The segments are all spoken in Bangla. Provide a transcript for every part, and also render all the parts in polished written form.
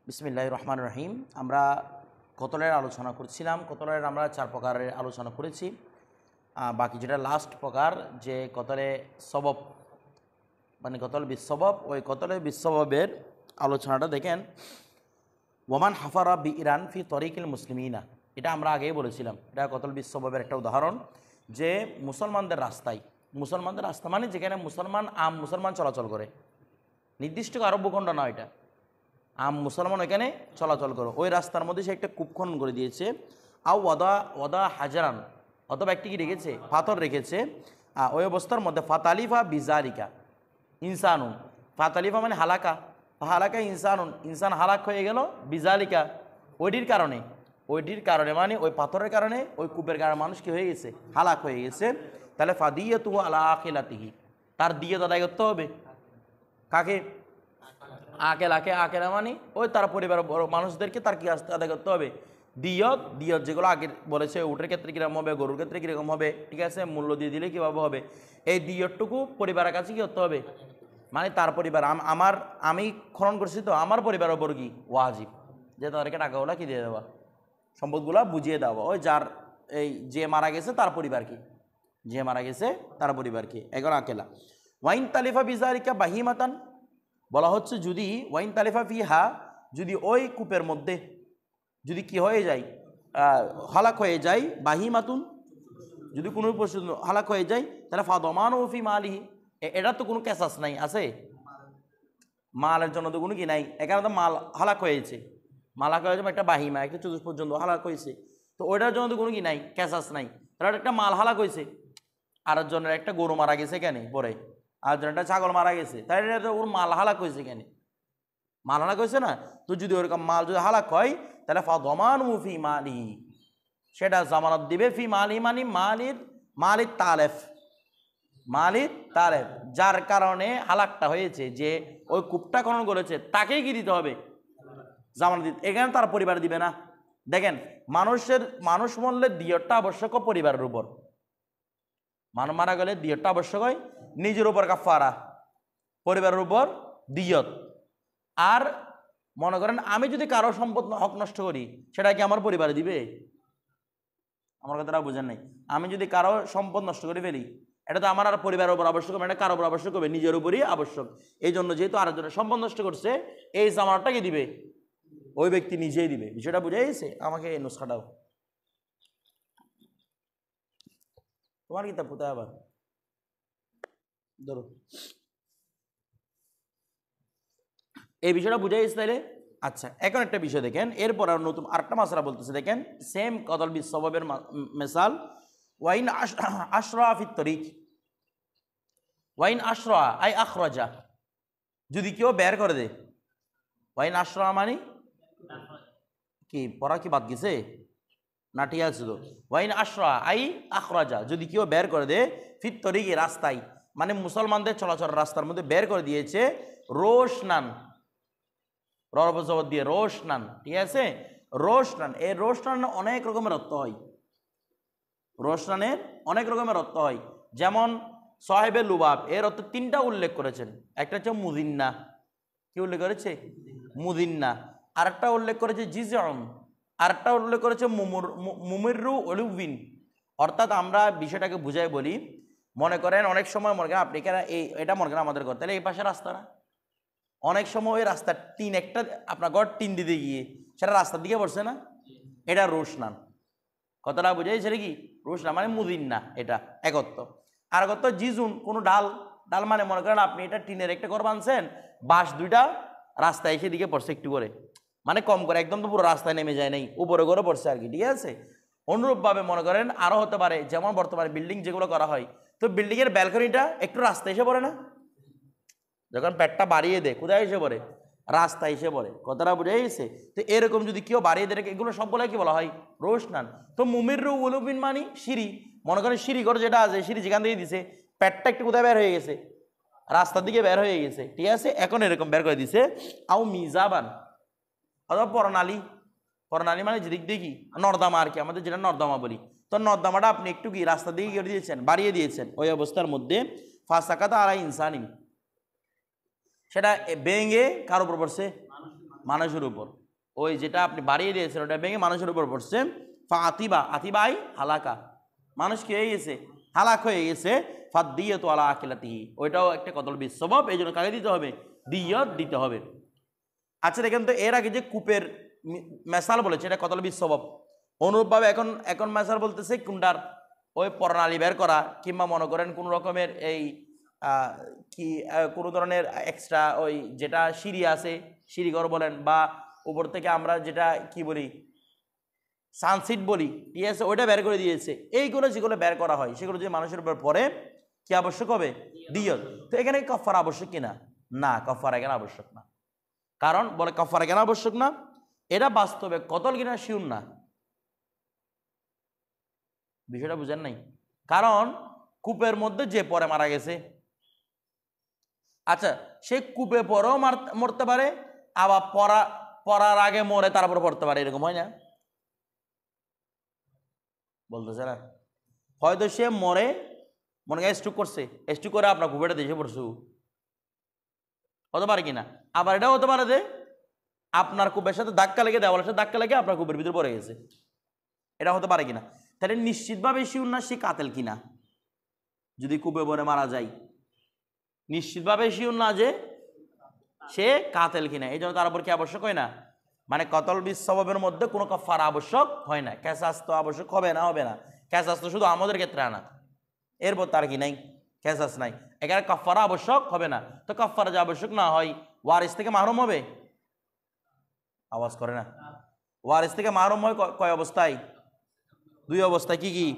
বিসমিল্লাহির রহমানির রহিম। আমরা কতলের আলোচনা করছিলাম। কতলের আমরা 4 প্রকারের আলোচনা করেছি। বাকি যেটা লাস্ট প্রকার যে কতলে সবব মানে কতল বিসবব, ওই কতলে বিসববের আলোচনাটা দেখেন। ওমান হাফারা বি ইরান ফি তরিকিল মুসলিমিনা, এটা আমরা আগেই বলেছিলাম। এটা কতল বিসববের একটা উদাহরণ যে মুসলমানদের রাস্তায়, মুসলমানদের রাস্তা মানে যেখানে মুসলমান চলাচল করে, নির্দিষ্ট আরব ভূখণ্ড না, এটা মুসলমান ওইখানে চলাচল করো, ওই রাস্তার মধ্যে সে একটা কূপ খনন করে দিয়েছে। আও ওদা হাজারান, অথবা একটি কি রেখেছে, পাথর রেখেছে। ওই অবস্থার মধ্যে ফাতালিফা বিজারিকা ইনসানুন, ফাতালিফা মানে হালাকা, হালাকা ইনসানুন, ইনসান হালাক হয়ে গেল, বিজালিকা ওইটির কারণে মানে ওই পাথরের কারণে, ওই কূপের কারণে মানুষ কি হয়ে গেছে, হালাক হয়ে গেছে। তাহলে ফাদিয়াতুহু আলা আখিলাতিহি, তার দিয়ত আদায় করতে হবে। কাকে? আকেলা মানে ওই তার পরিবারের বড় মানুষদেরকে তার কি আদায় করতে হবে, দিয়ত যেগুলো আগে বলেছে, উটের ক্ষেত্রে কীরকম হবে, গরুর ক্ষেত্রে কীরকম হবে, ঠিক আছে, মূল্য দিয়ে দিলে কীভাবে হবে, এই দিয়তটুকু পরিবারের কাছে কী করতে হবে, মানে তার পরিবার, আমি খনন করছি তো আমার পরিবারের ওপর কি ওয়াজিব যে তাদেরকে টাকাগুলো কি দিয়ে দেওয়া, সম্পদগুলো বুঝিয়ে দেওয়া। ওই যার এই যে মারা গেছে তার পরিবার কি, যে মারা গেছে তার পরিবার কি, এগুলো আকেলা। ওয়াইন তালিফা বিজারিকা বাহিমাতান, বলা হচ্ছে যদি ওয়াইন তালিফা ফিহা, যদি ওই কূপের মধ্যে যদি কি হয়ে যায়, হালাক হয়ে যায়, বাহিমাতুন, যদি কোনো পশু হালাক হয়ে যায়, তাহলে ফাদমান ওফি মালিহি, এটা তো কোনো কেসাস নাই, আছে মালের জন্য তো কোনো কি নাই, এখানে তো মাল হালাক হয়েছে, একটা বাহিমা, একটা চতুর্থ পর্যন্ত হালাক হয়েছে, তো ওইটার জন্য তো কোনো কি নাই, কেসাস নাই। তাহলে একটা মাল হালাক হয়েছে, আরেকজনের একটা গরু মারা গেছে কেন পরে, আরেকজন একটা ছাগল মারা গেছে, তাই ওর মাল হালাক হয়েছে কেন, মাল হালাক হয়েছে না, তো যদি ওরকম মাল যদি হালাক হয় তাহলে ফাদমানু ফি মালিহি, সেটা জামানত দিবে, ফি মালিহি মানে মালির তালেফ, যার কারণে হালাকটা হয়েছে, যে ওই কূপটা খনন করেছে তাকেই কি দিতে হবে, জামানত দিতে। এখানে তার পরিবার দিবে না। দেখেন, মানুষ মরলে দিয়তটা আবশ্যক পরিবারের উপর, মানুষ মারা গেলে দিয়তটা আবশ্যক হয় নিজের উপর কাফারা, পরিবারের উপর দিয়ত। আর মনে করেন আমি যদি কারো সম্পদ হক নষ্ট করি, সেটা কি আমার পরিবারে দিবে? আমার কথাটা বুঝেন নাই। আমি যদি কারো সম্পদ নষ্ট করে ফেলি, এটা তো আমার আর পরিবারের উপর আবশ্যক হবে, এটা কারোর উপর আবশ্যক হবে, নিজের উপরই আবশ্যক। এই জন্য যেহেতু আরেকজনের সম্পদ নষ্ট করছে, এই জামানতটা কি দিবে, ওই ব্যক্তি নিজেই দিবে। বিষয়টা বুঝে গেছে? আমাকে এই নুসখাটাও তোমার কিতাব কোথায় আবার ধরো, এই বিষয়টা বুঝে গেছে তাইলে। আচ্ছা, এখন একটা বিষয় দেখেন, এরপর আর নতুন আরেকটা মাসলা বলতেছে, দেখেন সেম কদল বিসবাবের মেসাল। ওয়াইন আশরা ফি তরিক, ওয়াইন আশরা আই আখরাজা, যদি কেউ বের করে দে, ওয়াইন আশরা মানে কি, পড়া কি বাদ গেছে না? ঠিক আছে তো, ওয়াইন আশরা আই আখরাজা, যদি কেউ বের করে দে, ফি তরিকে রাস্তায়, মানে মুসলমানদের চলাচলের রাস্তার মধ্যে বের করে দিয়েছে, রোশনান, রবজবত দিয়ে রোশনান, ঠিক আছে, রোশনান, এই রোশনান অনেক রকমের অর্থ হয়, রোশনানের অনেক রকমের অর্থ হয়। যেমন সাহেবে লুবাব, এর অর্থ তিনটা উল্লেখ করেছেন। একটা হচ্ছে মুদিন্না, কি উল্লেখ করেছে, মুদিন্না। আরেকটা উল্লেখ করেছে জিজন, আরেকটা উল্লেখ করেছে মুমিরু অলুবিন। অর্থাৎ আমরা বিষয়টাকে বুঝাই বলি, মনে করেন অনেক সময় মনে করেন আপনি এটা মনে করেন আমাদের ঘর, তাহলে এই পাশে রাস্তা না, অনেক সময় ওই রাস্তার টিন, একটা আপনার ঘর টিন দিতে গিয়ে সেটা রাস্তার দিকে পড়ছে না, এটা রোশনান। কথাটা বুঝাই, সেটা কি রোশনান মানে মুদিন্না, এটা একত্র। আর কত জিজুন, কোনো ডাল মানে মনে করেন আপনি এটা টিনের একটা ঘর বানছেন, বাঁশ দুইটা রাস্তায় এসে দিকে পড়ছে একটু করে, মানে কম করে, একদম তো পুরো রাস্তায় নেমে যায় নাই, উপরে করে পড়ছে আর কি, ঠিক আছে। অনুরূপভাবে মনে করেন আরও হতে পারে, যেমন বর্তমানে বিল্ডিং যেগুলো করা হয়, তো বিল্ডিংয়ের ব্যালকনিটা একটু রাস্তায় এসে পড়ে না, যখন পেটটা বাড়িয়ে দেয় কোথায় এসে পড়ে, রাস্তায় এসে পড়ে। কথাটা বুঝে গেছে? তো এরকম যদি কেউ বাড়িয়ে দেয়, এগুলো সবগুলো কি বলা হয়, রোশনান। তো মুমিরু উলুবিন মানি সিঁড়ি, মনে করেন সিঁড়ি ঘর যেটা আছে, সিঁড়ি যেখান থেকে দিছে, পেটটা একটু কোথায় বের হয়ে গেছে, রাস্তার দিকে বের হয়ে গেছে, ঠিক আছে, এখন এরকম বের করে দিছে। আও মিজাবান, অথবা পরনালী মানে যেদিক দিয়ে কি নর্দমা আর কি, আমাদের যেটা নর্দমা বলি, তো নর্দমাটা আপনি একটু কি রাস্তার দিকে গিয়ে দিয়েছেন, বাড়িয়ে দিয়েছেন, ওই অবস্থার মধ্যে ফাসাকাতা আলা ইনসানিন, সেটা ভেঙে কার উপর পড়ছে, মানুষের উপর, ওই যেটা আপনি বাড়িয়ে দিয়েছেন ওটা ভেঙে মানুষের উপর পড়ছে। ফা আতিবা, আতিবাই হালাকা, মানুষ কি হয়ে গেছে, হালাক হয়ে গেছে। ফাদ দিয়ত আলা আকিলাতিহি, ওইটাও একটা কতল বিসবাব, এই জন্য কাকে দিতে হবে, দিয়ত দিতে হবে। আচ্ছা দেখেন তো, এর আগে যে কূপের মেসাল বলেছে এটা কতল বিসবাব, অনুরূপভাবে এখন মেসাল বলতেছে কোনটার, ওই প্রণালী বের করা, কিংবা মনে করেন কোনো রকমের এই কি কোনো ধরনের এক্সট্রা ওই যেটা সিঁড়ি আছে, সিঁড়িঘর বলেন, বা উপর থেকে আমরা যেটা কি বলি সানসিট বলি, ঠিক আছে, ওইটা বের করে দিয়েছে। এইগুলো যেগুলো বের করা হয় সেগুলো যদি মানুষের উপর পড়ে কি আবশ্যক হবে, দিয়ত। তো এখানে কাফারা আবশ্যক কিনা, না কাফারা এখানে আবশ্যক না। কারণ বলে কাফারা কেন আবশ্যক না, এটা বাস্তবে কতল কিনা শিউর না, বিষয়টা বুঝেন নাই। কারণ কূপের মধ্যে যে পরে মারা গেছে, আচ্ছা সে কূপে পরেও মরতে পারে, আবার পড়ার আগে মরে তারপর পড়তে পারে, এরকম হয় না, বলতেছে না। হয়তো সে মরে, মনে হয় স্ট্রোক করছে, স্ট্রোক করে আপনার কূপেটা দেশে পড়ছু, হতে পারে কিনা। আবার এটাও হতে পারে যে আপনার কূপের সাথে ধাক্কা লেগে, দেওয়ালের সাথে ধাক্কা লেগে আপনার কূপের ভিতরে পড়ে গেছে, এটা হতে পারে কিনা। তাহলে নিশ্চিতভাবে শিউর না সে কাতেল কিনা, যদি কূপে পড়ে মারা যায় নিশ্চিতভাবে শিউর না যে সে কাতেল কিনা, এই জন্য তার উপর কি আবশ্যক হয় না, মানে কতল বিসবাবের মধ্যে কোনো কাফারা আবশ্যক হয় না। কেসাস তো আবশ্যক হবে না, কেসাস তো শুধু আমাদের ক্ষেত্রে আনা, এরপর তার কি নাই, কেসাস নাই, এখানে কাফারা আবশ্যক হবে না। তো কাফারা যে আবশ্যক না হয়, ওয়ারিস থেকে মাহরুম হবে, আওয়াজ করে না, ওয়ারিস থেকে মাহরুম হয় কয় অবস্থায়, দুই অবস্থায়, কি কি,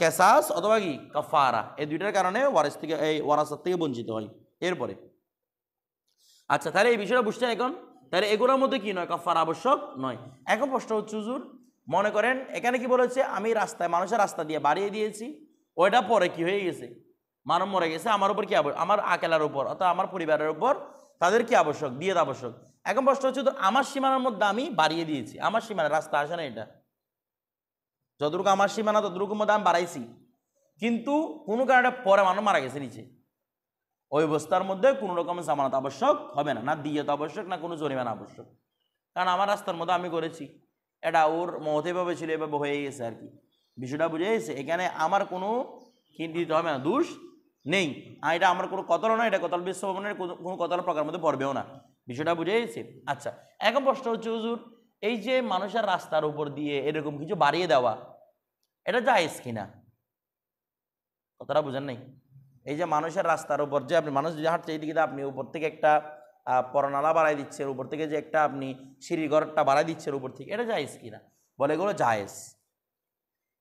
কেসাস অথবা কি কাফারা, এই দুইটার কারণে ওয়ারিস থেকে, এই ওয়ারাসাত থেকে বঞ্চিত হয়। এরপরে আচ্ছা তাহলে এই বিষয়টা বুঝছেন এখন, তাহলে এগুলোর মধ্যে কি নয়, কাফারা আবশ্যক নয়। এখন প্রশ্ন হচ্ছে হুজুর, মনে করেন এখানে কি বলেছে, আমি রাস্তায় মানুষের রাস্তা দিয়ে বাড়িয়ে দিয়েছি, ওইটা পরে কি হয়ে গেছে, মানব মরে গেছে, আমার উপর কি আমার আকেলার উপর অর্থাৎ আমার পরিবারের উপর তাদের কি আবশ্যক, দিয়ে আবশ্যক। এখন প্রশ্ন হচ্ছে, তো আমার সীমানার মধ্যে আমি বাড়িয়ে দিয়েছি, আমার সীমানা রাস্তা আসে না, এটা যতটুকু আমার সীমানা ততটুকুর মধ্যে আমি বাড়াইছি, কিন্তু কোনো কারণে পরে মানুষ মারা গেছে নিচে, ওই অবস্থার মধ্যে কোনো রকমের জামানত আবশ্যক হবে না, না দিয়ত আবশ্যক, না কোনো জরিমানা আবশ্যক। কারণ আমার রাস্তার মধ্যে আমি করেছি, এটা ওর মত এভাবে ছিল, এভাবে হয়ে গেছে আর কি, বিষয়টা বুঝে গেছে। এখানে আমার কোনো কিন্তু দিতে হবে না, দোষ নেই, আর এটা আমার কোনো কতল নয়, এটা কতল বিশ্বভবনের কোনো কতল প্রকার মধ্যে পড়বেও না, বিষয়টা বুঝে গেছে। আচ্ছা এখন প্রশ্ন হচ্ছে হুজুর, এই যে মানুষের রাস্তার উপর দিয়ে এরকম কিছু বাড়িয়ে দেওয়া, এটা জায়েজ কিনা, কথাটা বুঝেন নাই। এই যে মানুষের রাস্তার উপর যে আপনি মানুষ যে হাঁটছে এইদিকে, আপনি উপর থেকে একটা পরনালা বাড়াই দিচ্ছেন, উপর থেকে যে একটা আপনি সিঁড়ি ঘরটা বাড়াই দিচ্ছেন উপর থেকে, এটা জায়েজ কিনা, বলে এগুলো জায়েজ,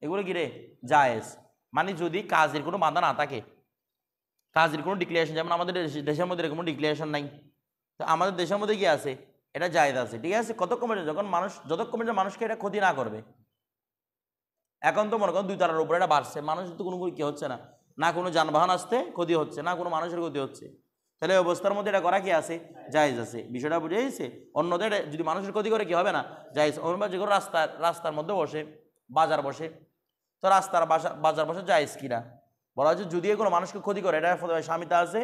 এগুলো কি রে জায়েজ, মানে যদি কাজের কোনো বাধা না থাকে, কাজের কোনো ডিক্লারেশন, যেমন আমাদের দেশের মধ্যে এরকম ডিক্লারেশন নাই, তো আমাদের দেশের মধ্যে কি আছে, এটা জায়েজ আছে, ঠিক আছে, কতক্ষণ যখন মানুষ যতক্ষণ মানুষকে এটা ক্ষতি না করবে। এখন তো মনে করেন 2 তলার উপরে এটা বাড়ছে, মানুষের তো কোনো কি হচ্ছে না, না কোনো যানবাহন আসতে ক্ষতি হচ্ছে, না কোনো মানুষের ক্ষতি হচ্ছে, তাহলে অবস্থার মধ্যে এটা করা কি আছে, জায়েজ আছে, বিষয়টা বুঝে গেছে। অন্যদের যদি মানুষের ক্ষতি করে কি হবে না, জায়েজ। অন্য যে কোনো রাস্তার মধ্যে বসে বাজার বসে, তো বাজার বসে জায়েজ কিনা, বলা হচ্ছে যদি কোনো মানুষকে ক্ষতি করে, এটা স্বামীতা আছে,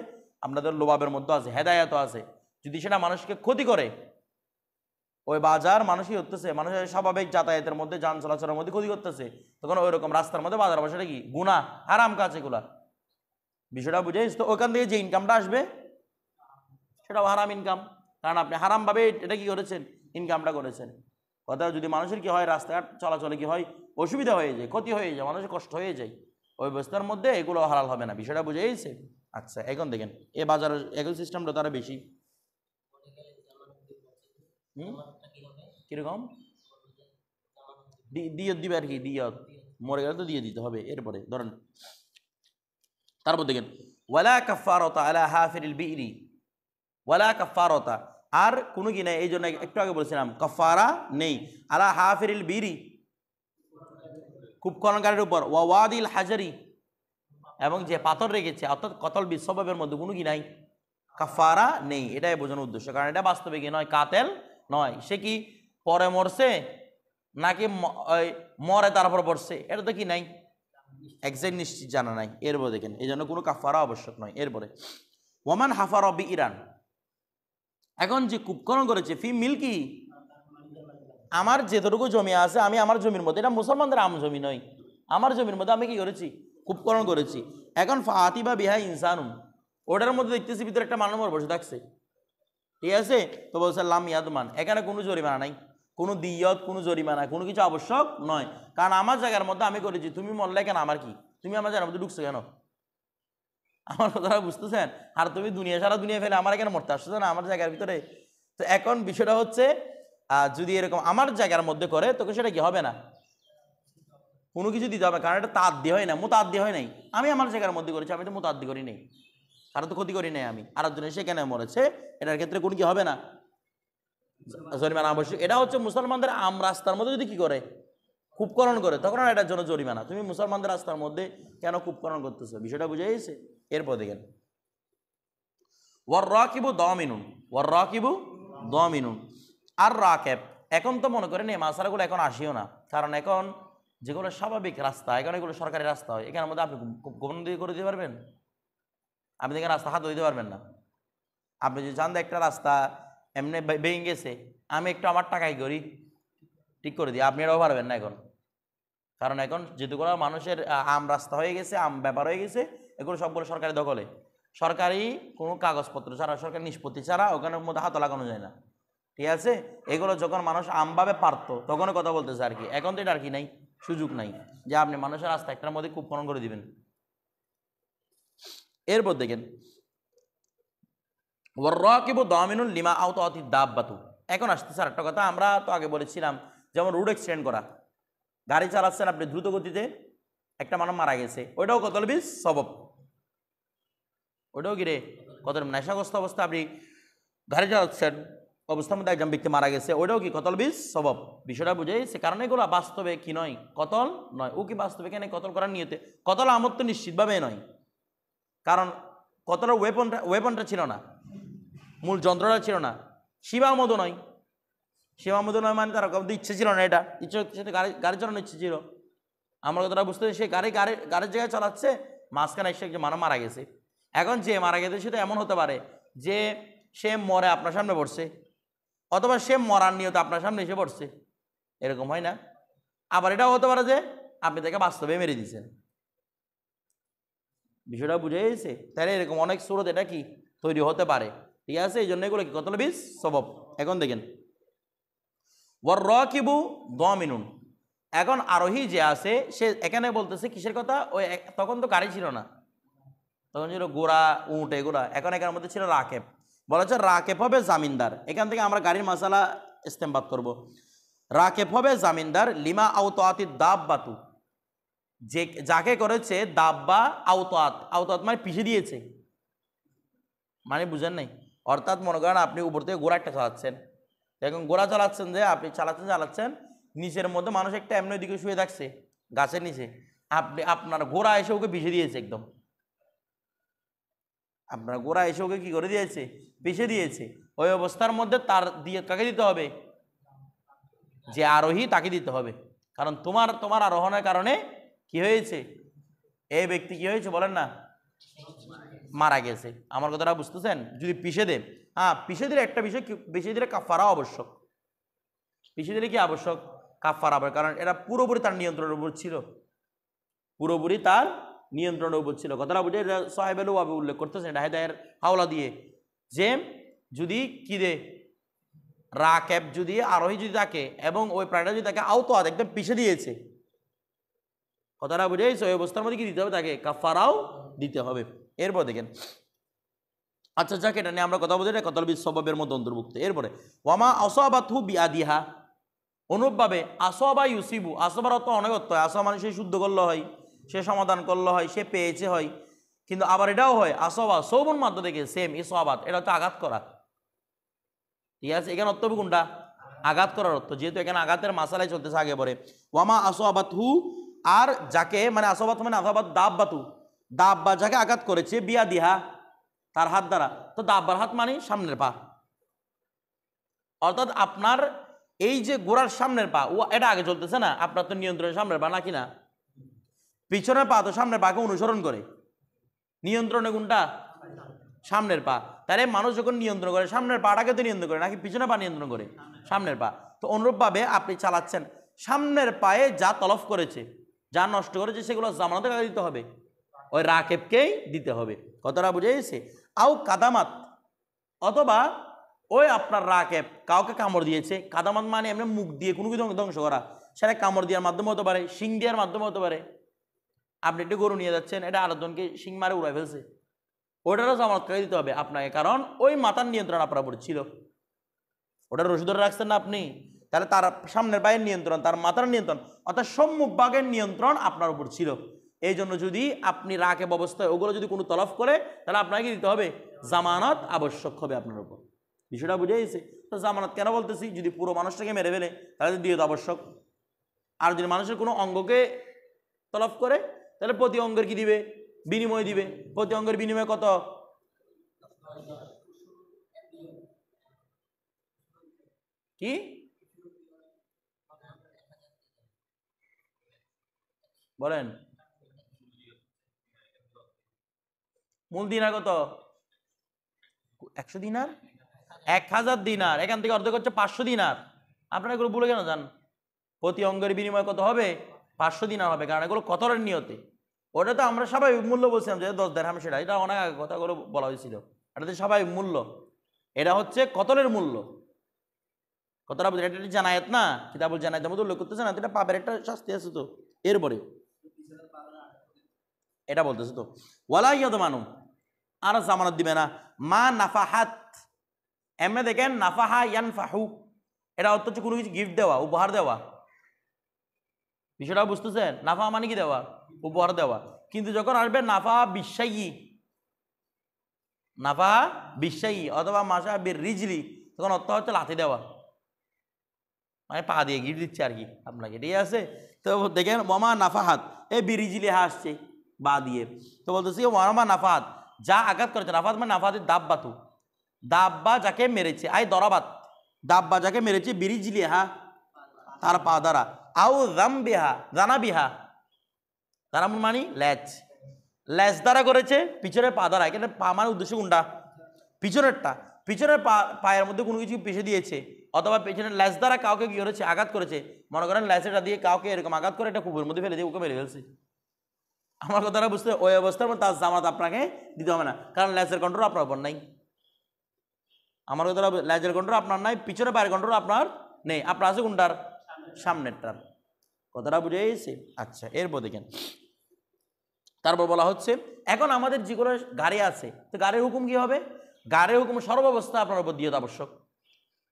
আপনাদের লোবাবের মধ্যে আছে, হেদায়াতও আছে, যদি সেটা মানুষকে ক্ষতি করে, ওই বাজার মানুষই হতেছে, মানুষের স্বাভাবিক যাতায়াতের মধ্যে, যান চলাচলের মধ্যে ক্ষতি করতেছে, তখন ওই রকম রাস্তার মধ্যে বাজার বসাটা কি গুনাহ, হারাম কাজ এগুলা, বিষয়টা বুঝে। তো ওখান থেকে যে ইনকামটা আসবে সেটাও হারাম ইনকাম, কারণ আপনি হারামভাবে এটা কি করেছেন, ইনকামটা করেছেন। কথা যদি মানুষের কি হয়, রাস্তাঘাট চলাচলে কি হয়, অসুবিধা হয়ে যায়, ক্ষতি হয়ে যায়, মানুষের কষ্ট হয়ে যায়, ওই অবস্থার মধ্যে এগুলো হালাল হবে না, বিষয়টা বুঝে গেছে। আচ্ছা এখন দেখেন এই বাজারের এখন সিস্টেমটা তারা বেশি কিরকম দিয়ত দিবে আর কি, দিয়ত মরে গেলে তো দিয়ে দিতে হবে। এরপরে ধরেন তারপর দেখেন ওয়ালা কাফারাতা আলা হাফিরিল বিইরি, ওয়ালা কাফারাতা, আর কোনো কি নেই, এই জন্য একটু আগে বলছিলাম কাফারা নেই, আলা হাফিরিল বিইরি, কূপ খননকারীর উপর, ওয়াদিল হাজারি, এবং যে পাথর রেখেছে, অর্থাৎ কতল বিসবাবের মধ্যে কোনো কি নাই, কাফারা নেই, এটাই বোঝানোর উদ্দেশ্য। কারণ এটা বাস্তবে কি নয়, কাতেল নয়, সে কি পরে মরছে নাকি মরে তারপর পড়ছে, এটা তো কি নাই, এক্সাক্ট নিশ্চিত জানা নাই। এরপরে দেখেন এই জন্য কোনো কাফারা আবশ্যক নয়। এরপরে ওমান হাফার বিইরান, এখন যে কূপকরণ করেছে ফি মিল্কি, আমার যেটুকু জমি আছে আমি আমার জমির মধ্যে, এটা মুসলমানদের আম জমি নয়, আমার জমির মধ্যে আমি কি করেছি, কূপকরণ করেছি। এখন ফাতিবা বিহা ইনসানুন, ওটার মধ্যে দেখতেছি ভিতরে একটা মানুষ বসে থাকছে, ঠিক আছে, তো বলছে লাম ইয়াদমান, এখানে কোনো জরিমানা নাই, কোনো দিয়ত, কোনো জরিমানা, কোনো কিছু আবশ্যক নয়, কারণ আমার জায়গার মধ্যে আমি করেছি, তুমি মরলে কেন, আমার কি, তুমি আমার জায়গার মধ্যে ঢুকছো কেন, আমার কথাটা বুঝতেছেন, আর তুমি দুনিয়া সারা দুনিয়া ফেলে আমার এখানে মরতে আসছো না আমার জায়গার ভিতরে। তো এখন বিষয়টা হচ্ছে যদি এরকম আমার জায়গার মধ্যে করে তোকে সেটা কি হবে না, কোনো কিছু দিতে হবে, কারণ এটা তাদ্দি হয় না, মোতাদ্দি হয় নাই, আমি আমার জায়গার মধ্যে করেছি, আমি তো মোতাদ্দি করি নাই, কারো তো ক্ষতি করি নাই আমি, আর একজন সেখানে মরেছে, এটার ক্ষেত্রে কোনো কি হবে না জরিমানা আবশ্যক। এটা হচ্ছে মুসলমানদের আম রাস্তার মধ্যে যদি কি করে কূপকরণ করে, তখন এটার জন্য জরিমানা। তুমি মুসলমানদের রাস্তার মধ্যে কেন কূপকরণ করতেছো, বিষয়টা বুঝে গেছে। এরপর দেখেন ওয়ার রাকিবু দামিনুন, ওয়ার রাকিবু দামিনুন, আর রাকেব, এখন তো মনে করেন এই মাসালাগুলো এখন আসিও না, কারণ এখন যেগুলো স্বাভাবিক রাস্তা, এখন এগুলো সরকারি রাস্তা হয়, এখানের মধ্যে আপনি গোপন দিয়ে করে দিতে পারবেন, আপনি দেখেন রাস্তা হাত দিতে পারবেন না। আপনি যদি জানতে একটা রাস্তা এমনি ভেঙে গেছে, আমি একটু আমার টাকাই করি ঠিক করে দিই, আপনি এটাও পারবেন না এখন, কারণ এখন যেহেতুগুলো মানুষের আম রাস্তা হয়ে গেছে, আম ব্যাপার হয়ে গেছে, এগুলো সবগুলো সরকারি দখলে, সরকারি কোনো কাগজপত্র ছাড়া, সরকারি নিষ্পত্তি ছাড়া ওখানের মধ্যে হাত লাগানো যায় না, ঠিক আছে। এগুলো যখন মানুষ আমভাবে পারতো তখনও কথা বলতেছে আর কি, এখন তো এটা আর কি নাই, সুযোগ নাই যে আপনি মানুষের রাস্তা একটার মধ্যে কূপকরণ করে দিবেন। এরপর দেখেন ওয়াররাকিবু দামিনুন লিমা আওতাতি দাব্বাতু, এখন আসতেছে আরেকটা কথা, আমরা তো আগে বলেছিলাম যেমন রোড অ্যাক্সিডেন্ট করা, গাড়ি চালাচ্ছেন আপনি দ্রুত গতিতে, একটা মানুষ মারা গেছে, ওইটাও কতল বিস সবব, ওইটাও কি রে কতল, নেশাগ্রস্ত অবস্থা আপনি গাড়ি চালাচ্ছেন, অবস্থার মধ্যে একজন ব্যক্তি মারা গেছে, ওইটাও কি কতল বিস সবব, বিষয়টা বুঝেই সে কারণে এগুলো বাস্তবে কি নয়, কতল নয়, ও কি বাস্তবে কেন কতল করার নিয়তে, কতল আমত তো নিশ্চিতভাবে নয়, কারণ কতলের ওয়েপনটা ছিল না, মূল যন্ত্রটা ছিল না, সীমামদ নয়, সীমামদ নয় মানে তার ইচ্ছে ছিল না, এটা ইচ্ছে গাড়ি চালানোর ইচ্ছে ছিল, আমার কথাটা বুঝতে সে গাড়ির জায়গায় চালাচ্ছে, মাঝখানে এসে যে মানুষ মারা গেছে, এখন যে মারা গেছে সেটা এমন হতে পারে যে সে মরে আপনার সামনে পড়ছে, অথবা সে মরার নিয়ত আপনার সামনে এসে পড়ছে, এরকম হয় না, আবার এটাও হতে পারে যে আপনি তাকে বাস্তবে মেরে দিয়েছেন, বিষয়টা বুঝে গেছে, তাহলে এরকম অনেক সুরত এটা কি তৈরি হতে পারে, ঠিক আছে, এই জন্য এগুলো কি কতল বিস সবব। এখন দেখেন ওয়ার রাকিবু দামিনুন, এখন আরোহী যে আছে সে এখানে বলতেছে কিসের কথা, ওই তখন তো গাড়ি ছিল না, তখন ছিল ঘোড়া উঁট এগুলা, এখন এখানের মধ্যে ছিল রাকেব, বলা হচ্ছে রাকেব হবে জামিনদার, এখান থেকে আমরা গাড়ির মশালা ইস্তেমবাদ করব, রাকেব হবে জামিনদার লিমা আওতাতি দাব্বাতু, যে যাকে করেছে দাব্বা আওতাত, আওতাত মানে পিছিয়ে দিয়েছে, মানে বুঝেন নাই, অর্থাৎ মনে করেন আপনি উপর থেকে ঘোড়া একটা চালাচ্ছেন, এখন ঘোড়া চালাচ্ছেন যে আপনি চালাচ্ছেন নিচের মধ্যে মানুষ একটা এমনি দিকে শুয়ে থাকছে গাছের নিচে, আপনার ঘোড়া এসে ওকে পিছিয়ে দিয়েছে, একদম আপনার ঘোড়া এসে ওকে কি করে দিয়েছে, পিছিয়ে দিয়েছে, ওই অবস্থার মধ্যে তার দিয়ে কাকে দিতে হবে, যে আরোহী তাকে দিতে হবে, কারণ তোমার আরোহণের কারণে কি হয়েছে, এই ব্যক্তি কি হয়েছে বলেন না, মারা গেছে, আমার কথাটা বুঝতেছেন, যদি পিছিয়ে দেন, হ্যাঁ পিছিয়ে দিলে একটা বিষয়, পিছিয়ে দিলে কাফারা আবশ্যক, পিছিয়ে দিলে কি আবশ্যক, কাফারা হবে, কারণ এটা পুরোপুরি তার নিয়ন্ত্রণের উপর ছিল, পুরোপুরি তার নিয়ন্ত্রণের উপর ছিল, কথাটা বুঝে সাহেবেলও ভাবে উল্লেখ করতেছেন এটা হেদায়ের হাওলা দিয়ে, যে যদি কি দে রাকেব যদি আরোহী যদি থাকে এবং ওই প্রাণীটা যদি তাকে আওতাত একদম পিছিয়ে দিয়েছে, কথাটা বুঝেছ, ওই অবস্থার মধ্যে কি দিতে হবে, তাকে কাফারাও দিতে হবে। এরপর দেখেন আচ্ছা যাকে এটা নিয়ে আমরা কথা বলছি, এটা কতল বিস সববের মধ্যে অন্তর্ভুক্ত। এরপরে ওয়ামা আসাবাতহু বিআদিহা, অনুরূপভাবে আসবা ইউসিবু, আসবার অর্থ অনেক অর্থ হয়, আসবা মানে সে শুদ্ধ করলে হয়, সে সমাধান করলে হয়, সে পেয়েছে হয়, কিন্তু আবার এটাও হয় আসবা সৌবন মাধ্য থেকে সেম ইসবাত, এটা হচ্ছে আঘাত করা, ঠিক আছে, এখানে অর্থ কোনটা, আঘাত করার অর্থ, যেহেতু এখানে আঘাতের মাসালাই চলতেছে আগে পরে, ওয়ামা আসাবাতহু, আর যাকে মানে আসাবাত মানে আসাবাত দাব্বাতু, দাব্বা যাকে আঘাত করেছে বিয়া দিহা তার হাত দ্বারা, তো দাব্বার হাত মানে সামনের পা, অর্থাৎ আপনার এই যে গোড়ার সামনের পা ও এটা আগে চলতেছে না, আপনার তো নিয়ন্ত্রণের সামনের পা নাকি না, পিছনের পা তো সামনের পাকে অনুসরণ করে, নিয়ন্ত্রণে কোনটা, সামনের পা। তাহলে মানুষ যখন নিয়ন্ত্রণ করে সামনের পাটাকে তো নিয়ন্ত্রণ করে নাকি পিছনের পা নিয়ন্ত্রণ করে? সামনের পা। তো অনুরূপভাবে আপনি চালাচ্ছেন, সামনের পায়ে যা তলফ করেছে, যা নষ্ট করেছে, সেগুলো জামানতে কাকে দিতে হবে? ওই রাকেবকেই দিতে হবে। কতটা বুঝে গেছে? আও কাদামাত, অথবা ওই আপনার রাকেব কাউকে কামড় দিয়েছে। কাদামাত মানে এমনি মুখ দিয়ে কোনো কিছু ধ্বংস করা, সেটা কামড় দেওয়ার মাধ্যমে হতে পারে, শিং দেওয়ার মাধ্যমে হতে পারে। আপনি একটু গরু নিয়ে যাচ্ছেন, এটা আরেকজনকে শিং মারে উড়াই ফেলছে, ওটারও জামানত কাকে দিতে হবে? আপনাকে, কারণ ওই মাথার নিয়ন্ত্রণ আপনার উপর ছিল, ওটার রশি ধরে রাখছেন না আপনি। তাহলে তার সামনের পায়ের নিয়ন্ত্রণ, তার মাথার নিয়ন্ত্রণ, অর্থাৎ সম্মুখ ভাগের নিয়ন্ত্রণ আপনার উপর ছিল। এই জন্য যদি আপনি রাকেব অবস্থায় ওগুলো যদি কোনো তলফ করে, তাহলে আপনাকে দিতে হবে জামানত, আবশ্যক হবে আপনার উপর। বিষয়টা বুঝে গেছে? তো জামানত কেন বলতেছি? যদি পুরো মানুষটাকে মেরে ফেলে তাহলে দিয়ে তো আবশ্যক। আর যদি মানুষের কোনো অঙ্গকে তলফ করে, তাহলে প্রতি অঙ্গের কি দিবে? বিনিময় দিবে। প্রতি অঙ্গের বিনিময় কত? কি বলেন? মূল দিনার কত? 100 দিনার, 1000 দিনার। এখান থেকে অর্ধেক হচ্ছে 500 দিনার। আপনারা এগুলো বলে কেন যান? প্রতি অঙ্গের বিনিময় কত হবে? 500 দিনার হবে, কারণ এগুলো কতরের নিয়তে। ওটা তো আমরা স্বাভাবিক মূল্য বলছিলাম যে 10 দিরহাম, সেটা এটা অনেক আগে কথাগুলো বলা হয়েছিল। এটা তো স্বাভাবিক মূল্য, এটা হচ্ছে কতরের মূল্য। কতটা বুঝলেন? এটা জানায়াত না, কিতাবুল জানায়াতের মধ্যে উল্লেখ করতেছে না, এটা পাপের একটা শাস্তি আছে। তো এরপরে এটা বলতেছে তো ওয়ালা ইয়াদমানু, আর জামানত দিবে না মা নাফাহাত। এমনি দেখেন নাফাহা ইয়ানফাহু, এটা অর্থ হচ্ছে কোনো কিছু গিফট দেওয়া, উপহার দেওয়া। বিষয়টা বুঝতেছেন? নাফা মানে কি দেওয়া? উপহার দেওয়া। কিন্তু যখন আসবে নাফা বিশ্বায়ী, নাফা বিশ্বায়ী অথবা মাসা বির রিজলি, তখন অর্থ হচ্ছে লাথি দেওয়া, মানে পা দিয়ে গিফট দিচ্ছে আর কি আপনাকে, ঠিক আছে? তো দেখেন মামা নাফাহাত, এ বিরিজলি হা আসছে বা দিয়ে, তো বলতেছি মামা নাফাহাত, যা আঘাত করেছে। নাফাত মানে নাফাতের দাব্বাতু, দাব্বা যাকে মেরেছে, আই দরাবাত, দাব্বা যাকে মেরেছে, বিরিজলি হা তার পা দ্বারা, আউ জামবিহা জানাবিহা, তারা মানে ল্যাচ, ল্যাচ দ্বারা করেছে, পিছনের পা দ্বারা। এখানে পা মানে উদ্দেশ্য কোনটা? পিছনেরটা। পিছনের পায়ের মধ্যে কোনো কিছু পিষে দিয়েছে, অথবা পিছনের ল্যাচ দ্বারা কাউকে কি করেছে? আঘাত করেছে। মনে করেন ল্যাচেটা দিয়ে কাউকে এরকম আঘাত করে এটা কুকুরের মধ্যে ফেলে দিয়ে ওকে মেরে ফেলছে। আমার কথাটা বুঝতে, ওই অবস্থার মধ্যে তার জামাত আপনাকে দিতে হবে না, কারণ ল্যাচের কন্ট্রোল আপনার উপর নাই। আমার কথাটা, ল্যাচের কন্ট্রোল আপনার নাই, পিছনের পায়ের কন্ট্রোল আপনার নেই, আপনার আছে কোনটার? সামনেরটার। কথাটা বুঝে গেছে? আচ্ছা, এরপর দেখেন তারপর বলা হচ্ছে, এখন আমাদের যেগুলো গাড়ি আছে, তো গাড়ির হুকুম কি হবে? গাড়ির হুকুম সর্বাবস্থা আপনার উপর দিয়ে আবশ্যক,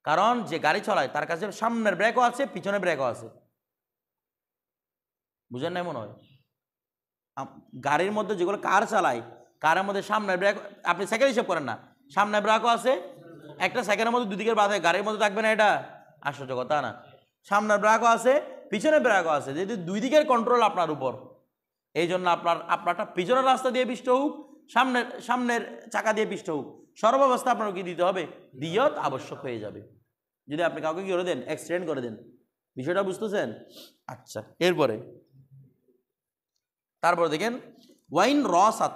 কারণ যে গাড়ি চালায় তার কাছে সামনের ব্রেকও আছে, পিছনের ব্রেকও আছে। বুঝেন নাই মনে হয়? গাড়ির মধ্যে যেগুলো কার চালায়, কারের মধ্যে সামনের ব্রেক, আপনি সাইকেল হিসেব করেন না, সামনের ব্রেকও আছে, একটা সাইকেলের মধ্যে দুদিকের বাধা, গাড়ির মধ্যে থাকবে না, এটা আশ্চর্য কথা না? সামনের ব্রেকও আছে, পিছনের ব্রেকও আছে, যেহেতু দুই দিকের কন্ট্রোল আপনার উপর, এই জন্য আপনারটা পিছনের রাস্তা দিয়ে পিষ্ট হোক, সামনের চাকা দিয়ে পিষ্ট হোক, সর্বাবস্থা আপনার কি দিতে হবে? দিয়ত আবশ্যক হয়ে যাবে যদি আপনি কাউকে কি করে দেন? অ্যাক্সিডেন্ট করে দেন। বিষয়টা বুঝতেছেন? আচ্ছা, এরপরে তারপরে দেখেন ওয়াইন রসাত,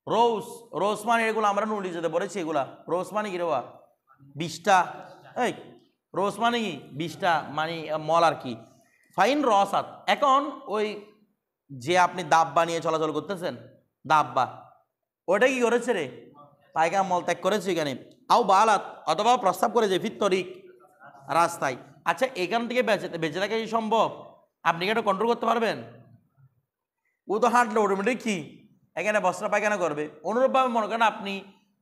রোস, রোস মানে এগুলো আমরা নুলি যেতে পড়েছি, এগুলা রোস মানে কি রেওয়া? 20টা। এই রোস মানে কি? 20টা মানে মল আর কি। ফাইন রসাত, এখন ওই যে আপনি দাব্বা নিয়ে চলাচল করতেছেন, দাব্বা ওটা কি করেছে রে? পায়খানা মল ত্যাগ করেছে এখানে, আও বালাত অথবা প্রস্তাব করেছে, ফিত্তরিক রাস্তায়। আচ্ছা, এখান থেকে বেঁচে থাকা কি সম্ভব? আপনি কি এটা কন্ট্রোল করতে পারবেন? ও তো হাঁটলে অটোমেটিক কি এখানে বস্ত্র পায়খানা করবে। অনুরূপভাবে মনে করেন আপনি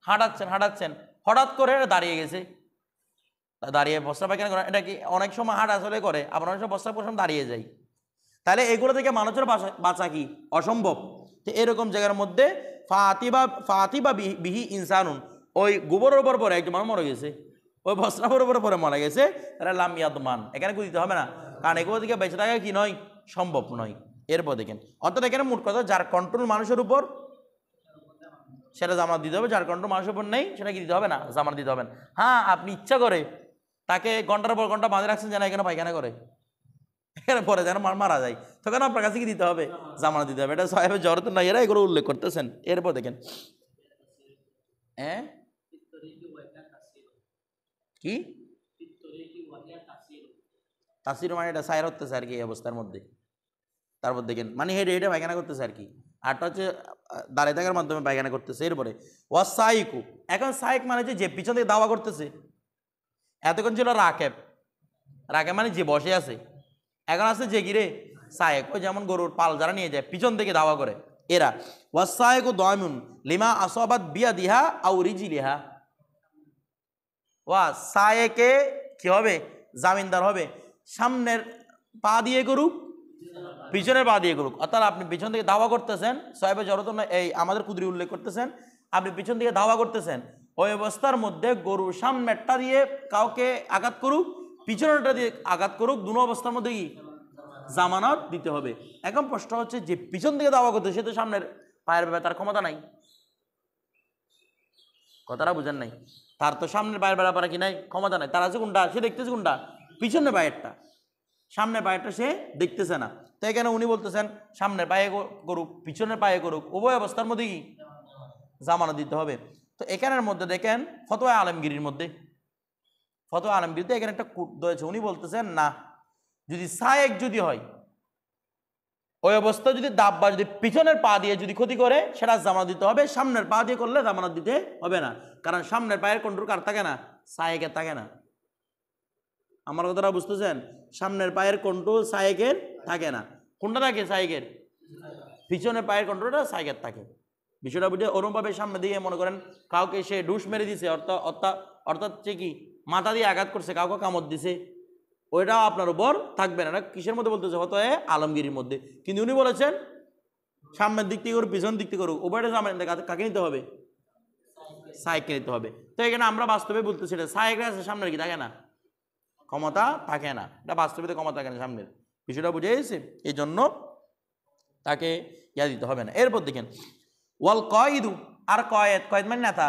হাঁটাচ্ছেন, হঠাৎ করে দাঁড়িয়ে গেছে, দাঁড়িয়ে বস্ত্র পায়খানা করেন, এটা কি অনেক সময় হাঁট আসলে করে, আবার অনেক সময় বস্ত্র পোষণ দাঁড়িয়ে যায়। তাহলে এগুলো থেকে মানুষের বাঁচা কি অসম্ভব? তো এরকম জায়গার মধ্যে ফাতিবা বিহি ইনসানুন, ওই গোবরের উপর পরে একজন মানুষ মরে গেছে, ওই বস্ত্রাপের উপরে পরে মারা গেছে, তাহলে লামিয়াদমান, এখানে কিছু দিতে হবে না, কারণ এগুলো থেকে বেঁচে থাকা কি নয়? সম্ভব নয়। এরপর দেখেন, অর্থাৎ এখানে মোট কথা যার কন্ট্রোল মানুষের উপর সেটা জামানত দিতে হবে, যার কন্ট্রোল মানুষের উপর নেই সেটা কি দিতে হবে না? জামানত দিতে হবে না। হ্যাঁ, আপনি ইচ্ছা করে তাকে ঘন্টার পর ঘন্টা বাঁধে রাখছেন যেন এখানে পায়খানা করে, এখানে পরে যেন মারা যায়, তখন আপনার কাছে কি দিতে হবে? জামানত দিতে হবে। এটা সাহেবের জরত নাই, এরা এগুলো উল্লেখ করতেছেন। এরপর দেখেন হ্যাঁ কি তাসির মানে এটা সায়ের হতেছে আর কি এই অবস্থার মধ্যে। তারপর দেখেন মানে হেঁটে হেঁটে পায়খানা করতেছে আর কি, আরটা হচ্ছে দাঁড়িয়ে থাকার মাধ্যমে পায়খানা করতেছে। এরপরে ওয়াসাইকু, এখন সাইক মানে যে পিছন থেকে দাওয়া করতেছে। এতক্ষণ ছিল রাকেব, রাকেব মানে যে বসে আছে, এখন আছে যে গিরে সায়েক, ওই যেমন গরুর পাল যারা নিয়ে যায় পিছন থেকে দাওয়া করে এরা। ওয়াসাইকু দায়মুন লিমা আসাবাত বিয়াদিহা আও রিজিলিহা, ওয়া সায়েকে কি হবে, জামিনদার হবে, সামনের পা দিয়ে করুক পিছনের পা দিয়ে করুক। অর্থাৎ আপনি পিছন থেকে ধাওয়া করতেছেন, সাহেবের জরতন এই আমাদের কুদরি উল্লেখ করতেছেন, আপনি পিছন থেকে ধাওয়া করতেছেন, ওই অবস্থার মধ্যে গরুর সামনেরটা দিয়ে কাউকে আঘাত করুক, পিছনেরটা দিয়ে আঘাত করুক, দুনো অবস্থার মধ্যে কি জামানত দিতে হবে। এখন প্রশ্ন হচ্ছে যে পিছন থেকে ধাওয়া করতে সে তো সামনের পায়ের ব্যাপারে তার ক্ষমতা নাই, কথাটা বুঝেন নাই, তার তো সামনের পায়ের ব্যাপারে কি নাই, ক্ষমতা নাই, তার আছে কোনটা, সে দেখতেছে কোনটা পিছনের পায়েরটা, সামনের পায়েরটা সে দেখতেছে না। তো এখানে উনি বলতেছেন সামনের পায়ে করুক পিছনের পায়ে করুক উভয় অবস্থার মধ্যে কি জামানত দিতে হবে। তো এখানের মধ্যে দেখেন ফতোয়া আলমগীরির মধ্যে, ফতোয়া আলমগীরিতে এখানে একটা কুট রয়েছে, উনি বলতেছেন না, যদি সায়েক যদি হয় ওই অবস্থা যদি দাব্বা যদি পিছনের পা দিয়ে যদি ক্ষতি করে সেটা জামানত দিতে হবে, সামনের পা দিয়ে করলে জামানত দিতে হবে না, কারণ সামনের পায়ের কন্ট্রোল কার থাকে না, সায়েকের থাকে না। আমার কথাটা বুঝতেছেন, সামনের পায়ের কন্ট্রোল সায়েকের থাকে না, কোনটা থাকে সায়েকের, পিছনের পায়ের কন্ট্রোলটা সায়েকের থাকে। বিষয়টা বুঝে ওরমভাবে সামনে দিয়ে মনে করেন কাউকে সে ডুস মেরে দিছে, অর্থাৎ সে কি মাথা দিয়ে আঘাত করছে, কাউকে কামড় দিছে, ওইটাও আপনার উপর থাকবে না। কিসের মধ্যে বলতেছে, হয়তো আলমগীরির মধ্যে, কিন্তু উনি বলেছেন সামনের দিক থেকে করুক পিছনের দিক থেকে করুক উভয়টা জামেন, কাকে নিতে হবে, সায়েককে নিতে হবে। তো এখানে আমরা বাস্তবে বলতেছি এটা সায়েকরা আছে, সামনের কি থাকে না, ক্ষমতা থাকে না, এটা বাস্তবিক ক্ষমতা থাকে না সামনের, বিষয়টা বুঝে গেছে, এই জন্য তাকে ইয়া দিতে হবে না। এরপর দেখেন ওয়াল কয়েদু, আর কয়েদ, কয়েদ মানে নেতা,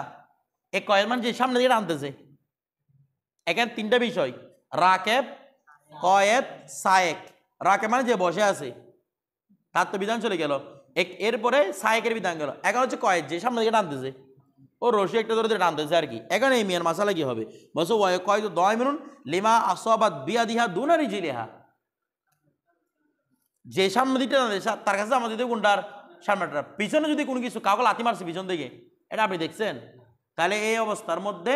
এই কয়েদ মানে যে সামনে দিকে আনতেছে। এখানে তিনটা বিষয়, রাকেব, কয়েদ, সায়েক। রাকেব মানে যে বসে আছে, তার তো বিধান চলে গেল, এরপরে সায়েকের বিধান গেল, এখন হচ্ছে কয়েদ যে সামনে দিকে টানতেছে, ও রশি একটা ধরে টানতেছে আর কি। এখন এই মিয়ার মাসালা কি হবে, বলছো কয়েদ দয় মিনুন লিমা আসাবাত বিয়াদিহা দুনা রিজিলিহা, যে সামনে দিকটা তার কাছে আমাদের দিতে কোনটার, সামনেটার। পিছনে যদি কোনো কিছু কাউকে লাথি মারছে পিছন থেকে, এটা আপনি দেখছেন, তাহলে এই অবস্থার মধ্যে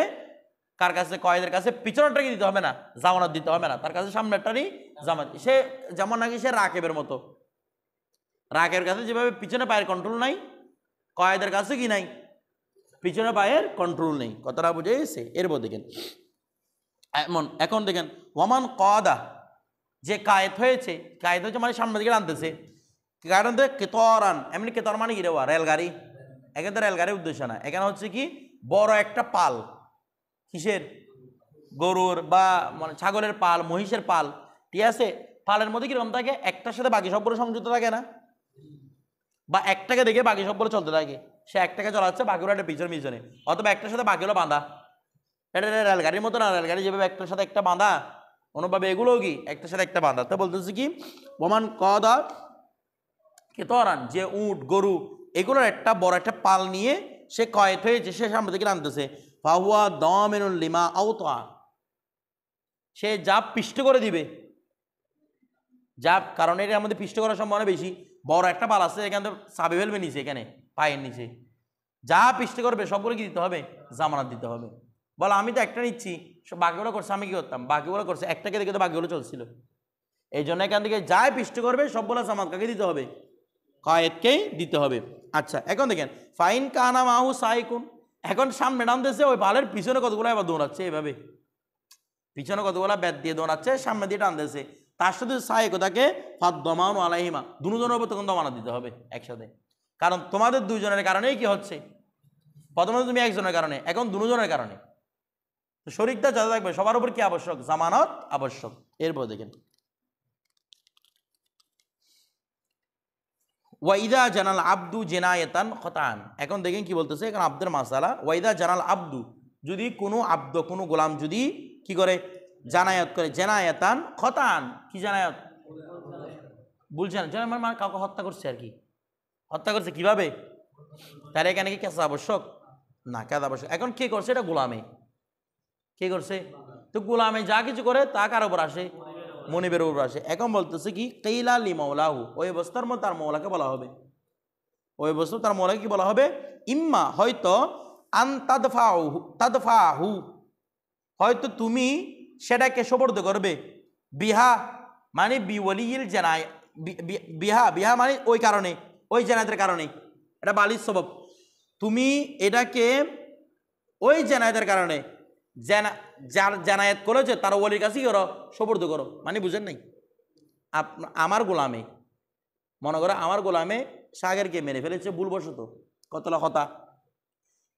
কার কাছে, কয়েদের কাছে পিছনেরটাকে দিতে হবে না, জামানত দিতে হবে না, তার কাছে সামনেরটারই জামানত। সে যেমন নাকি সে রাকেবের মতো, রাকেবের কাছে যেভাবে পিছনে পায়ের কন্ট্রোল নাই, কয়েদের কাছে কি নাই, পিছনে পায়ের কন্ট্রোল নেই, কথাটা বুঝে গেছে। এরপর দেখেন এখন দেখেন ওয়ামান কদা, যে কায়েত হয়েছে, কায়েত হয়েছে মানে সামনের দিকে আনতেছে, কারণ কেতরান, এমনি কেতর মানে কি রে, রেলগাড়ি, এখানে তো রেলগাড়ির উদ্দেশ্য না, এখানে হচ্ছে কি বড় একটা পাল, কিসের, গরুর বা মানে ছাগলের পাল, মহিষের পাল, ঠিক আছে, পালের মধ্যে কিরকম থাকে, একটার সাথে বাকি সবগুলো সংযুক্ত থাকে না, বা একটাকে দেখে বাকি সবগুলো চলতে থাকে, সে একটাকে চলাচ্ছে বাকিগুলো একটা পিছনে, অথবা একটার সাথে বাকিগুলো বাঁধা, এটা রেলগাড়ির মতো না, রেলগাড়ি যেভাবে একটার সাথে একটা বাঁধা, অনুভাবে এগুলোও কি একটার সাথে একটা বাঁধা। তো বলতেছে কি ওমান কদা কেতরান, যে উট গরু এগুলোর একটা বড় একটা পাল নিয়ে সে কয়েত হয়েছে, সে সামনে থেকে আনতেছে, ফাহুয়া দামিনুল লিমা আওতা, সে যা পিষ্ট করে দিবে, যা কারণ এটা আমাদের পিষ্ট করার সম্ভাবনা বেশি, বড় একটা পাল আছে এখানে চাবি ফেলবে নিচে, এখানে পায়ের নিচে, যা পিষ্ট করবে সবগুলো কি দিতে হবে, জামানত দিতে হবে। বলো আমি তো একটা নিচ্ছি, বাকিগুলো করছে, আমি কি করতাম, বাকিগুলো করছে, একটাকে দেখে তো বাকিগুলো চলছিল, এই জন্য এখান থেকে যাই পিষ্ট করবে সবগুলো জামাত কাকে দিতে হবে, কয়েদকেই দিতে হবে। আচ্ছা এখন দেখেন ফাইন কানা মাহু সাইকুন, এখন সামনে টানতেছে, ওই পালের পিছনে কতগুলো এবার দৌড়াচ্ছে, এইভাবে পিছনে কতগুলো ব্যাট দিয়ে দৌড়াচ্ছে, সামনে দিয়ে টানতেছে, তার সাথে সাইকো তাকে ফাদ দমান আলাইহিমা, দুজনের উপর তখন দমানা দিতে হবে একসাথে, কারণ তোমাদের দুইজনের কারণেই কি হচ্ছে, প্রথমত তুমি একজনের কারণে, এখন দুজনের কারণে, শরীকটা যাতে থাকবে সবার উপর কি আবশ্যক, জামানত আবশ্যক। এরপর দেখেন ওয়াইদা জানাল আব্দু জেনায়েতান খতান, এখন দেখেন কি বলতেছে, এখন আব্দের মাসালা, ওয়াইদা জানাল আব্দু, যদি কোনো আব্দ কোনো গোলাম যদি কি করে, জানায়াত করে, জেনায়েতান খতান, কি জানায়াত, বলছেন মানে কাউকে হত্যা করছে আর কি, হত্যা করছে কিভাবে, তার এখানে কি কেসা আবশ্যক, না কাদা বসে। এখন কে করছে? এটা গোলামে। কে করছে? তো গোলামে যা কিছু করে তা কার উপর আসে? মনিবের উপর আসে। এখন বলতেছে কি কিলা লি মাওলাহু, ওই অবস্থার মধ্যে তার মওলাকে বলা হবে, ওই অবস্থা তার মওলাকে কি বলা হবে? ইম্মা হয়তো আন তাদফাহু, হয়তো তুমি সেটাকে সুপর্দ করবে, বিহা মানে বিওয়ালিল জানায়, বিহা বিহা মানে ওই কারণে, ওই জানায়াতের কারণে, এটা বালিশ সবব, তুমি এটাকে ওই জানায়াতের কারণে যার জানায়াত করেছে তার ওলির কাছে কি করো? সুপর্দ করো। মানে বুঝেন নাই? আমার গোলামে, মনে করো আমার গোলামে সাগরকে মেরে ফেলেছে ভুলবশত, কতলা কথা।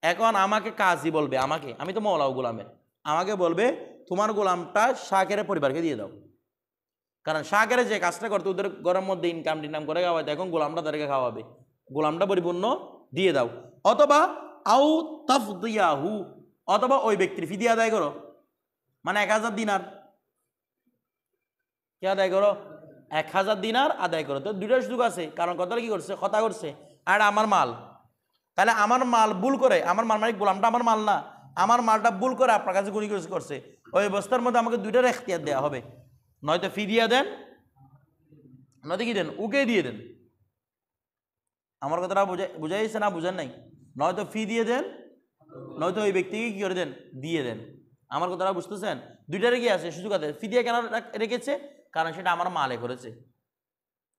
এখন আমাকে কাজী বলবে, আমাকে, আমি তো মওলাও গোলামের, আমাকে বলবে তোমার গোলামটা শাকেরের পরিবারকে দিয়ে দাও, কারণ শাকেরে যে কাজটা করতে ওদের ঘরের মধ্যে ইনকাম টিনকাম করে খাওয়াতে, এখন গোলামটা তাদেরকে খাওয়াবে, গোলামটা পরিপূর্ণ দিয়ে দাও। অথবা আউ তাফদিয়াহু, অথবা ওই ব্যক্তির ফিদিয়া আদায় করো, মানে 1000 দিনার কি আদায় করো? 1000 দিনার আদায় করো। তো দুইটা সুযোগ আছে, কারণ কথাটা কি করছে? কথা করছে আর আমার মাল, তাহলে আমার মাল ভুল করে, আমার মাল মানে গোলামটা আমার মাল না, আমার মালটা ভুল করে আপনার কাছে গুণি করছে, ওই অবস্থার মধ্যে আমাকে দুইটার এখতিয়ার দেওয়া হবে, নয়তো ফিদিয়া দেন, নয়তো কি দেন? উকে দিয়ে দেন। আমার কথাটা বুঝাইছে না? বুঝেন নাই? নয়তো ফি দিয়ে দেন, নয়তো ওই ব্যক্তিকে কি করে দেন? দিয়ে দেন। আমার কথাটা বুঝতেছেন? দুইটারে কি আছে? সুযোগ আছে। ফি দিয়ে কেন রেখেছে? কারণ সেটা আমার মালে করেছে,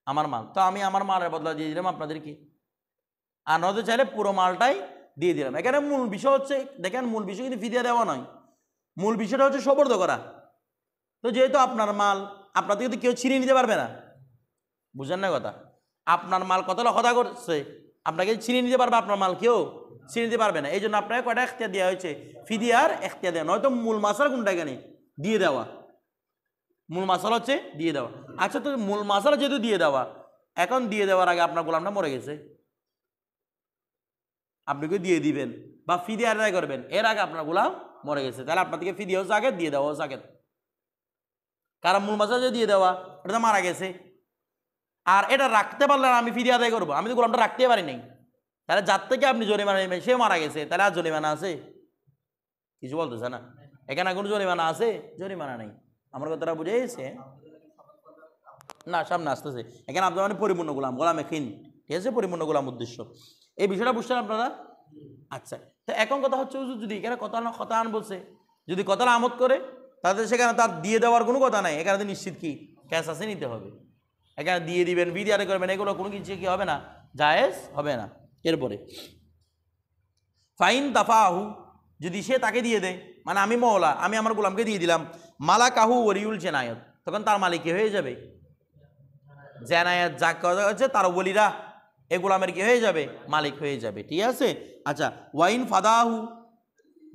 আমার মাল, তো আমি আমার মালের বদলা দিয়ে দিলাম আপনাদেরকে, আর নয়তো চাইলে পুরো মালটাই দিয়ে দিলাম। এখানে মূল বিষয় হচ্ছে, দেখেন মূল বিষয় কিন্তু ফিদিয়া দেওয়া নয়, মূল বিষয়টা হচ্ছে সুপর্দ করা। তো যেহেতু আপনার মাল, আপনার থেকে তো কেউ ছিনিয়ে নিতে পারবে না, বুঝেন না কথা? আপনার মাল কতটা কথা করছে, আপনাকে ছিনিয়ে নিতে পারবে আপনার মাল? কেউ ছিনিয়ে নিতে পারবে না। এই জন্য আপনাকে কয়টা এখতিয়ার দেওয়া হয়েছে? ফিদিয়ার এখতিয়ার দেওয়া, নয়তো মূল মাসাল কোনটা? এখানে দিয়ে দেওয়া, মূল মাসাল হচ্ছে দিয়ে দেওয়া। আচ্ছা, তো মূল মাসাল যেহেতু দিয়ে দেওয়া, এখন দিয়ে দেওয়ার আগে আপনার গোলামটা মরে গেছে, আপনাকে দিয়ে দিবেন বা ফিদিয়া আদায় করবেন, এর আগে আপনার গোলাম মরে গেছে, তাহলে আপনার থেকে ফিদিয়াও জাগেত, দিয়ে দেওয়াও জাগেত। কারণ মূল মাসাল যে দিয়ে দেওয়া, এটা তো মারা গেছে, আর এটা রাখতে পারলে আমি ফিদিয়া আদায় করবো, আমি তো গোলামটা রাখতে পারি নাই, তাহলে যার থেকে আপনি জরিমানা নেবেন সে মারা গেছে, তাহলে আর জরিমানা আছে? কিছু বলতেছে না। এখানে কোনো জরিমানা আছে? জরিমানা নেই। আমার কথাটা বুঝে গেছে? না, সামনে আসতেছে। এখানে আপনার মানে পরিপূর্ণ গোলাম, গোলামে খিন, ঠিক আছে? পরিপূর্ণ গোলাম উদ্দেশ্য, এই বিষয়টা বুঝছেন আপনারা? আচ্ছা, তো এখন কথা হচ্ছে যদি এখানে কথা আন বলছে, যদি কথাটা আমদ করে, তাদের সেখানে তার দিয়ে দেওয়ার কোনো কথা নাই, এখানে তো নিশ্চিত কি ক্যাশ আছে, নিতে হবে। এখানে দিয়ে দিবেন, ফিদিয়া করবেন, এগুলো কোনো কিছু কি হবে না, জায়েজ হবে না। এরপরে ফাইন দাফাহু, যদি সে তাকে দিয়ে দেয়, মানে আমি মওলা, আমি আমার গোলামকে দিয়ে দিলাম, মালাকাহু ওলিউল জেনায়ত, তখন তার মালিক কি হয়ে যাবে? জেনায়ত যা কথা হচ্ছে তার ওলিরা এ গোলামের কি হয়ে যাবে? মালিক হয়ে যাবে, ঠিক আছে? আচ্ছা, ওয়াইন ফাদাহু,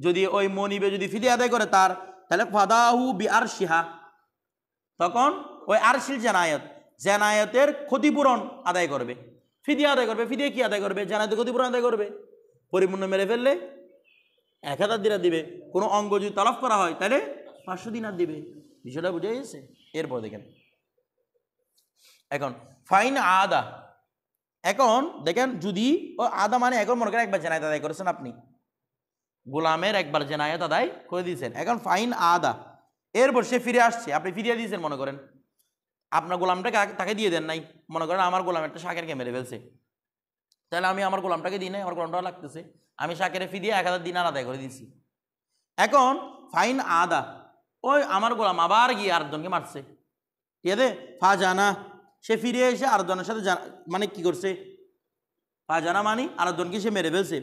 যদি ওই মনিবে যদি ফিদিয়া আদায় করে তার, তাহলে ফাদাহু বি আরশিহা, তখন ওই আরশিল জেনায়ত, জেনায়তের ক্ষতিপূরণ আদায় করবে, ফিদিয়া আদায় করবে। ফিদিয়া কি আদায় করবে? জেনায়তের ক্ষতিপূরণ আদায় করবে। পরিপূর্ণ মেরে ফেললে 1000 দিনার দিবে, কোনো অঙ্গ যদি তলব করা হয় তাহলে 500 দিনার দিবে। বিষয়টা বুঝে গেছে? এরপর দেখেন, এখন ফাইন আদা, এখন দেখেন যদি ও আদা মানে, এখন মনে করেন একবার জেনায়েত আদায় করেছেন আপনি, গোলামের একবার জেনায়েত আদায় করে দিয়েছেন, এখন ফাইন আদা, এরপর সে ফিরে আসছে, আপনি ফিরিয়ে দিয়েছেন, মনে করেন আপনার গোলামটাকে তাকে দিয়ে দেন নাই, মনে করেন আমার গোলাম একটা শাকেরকে মেরে ফেলছে, তাহলে আমি আমার গোলামটাকে দিই নাই, আমার গোলামটা লাগতেছে, আমি শাকেরে ফিরিয়ে 1000 দিনার আদায় করে দিয়েছি। এখন ফাইন আদা, ওই আমার গোলাম আবার গিয়ে আরেকজনকে মারছে, ঠিক আছে? ফা জানা, সে ফিরে এসে আরেকজনের সাথে মানে কি করছে? ফা জানা মানে আরেকজনকে সে মেরে ফেলছে।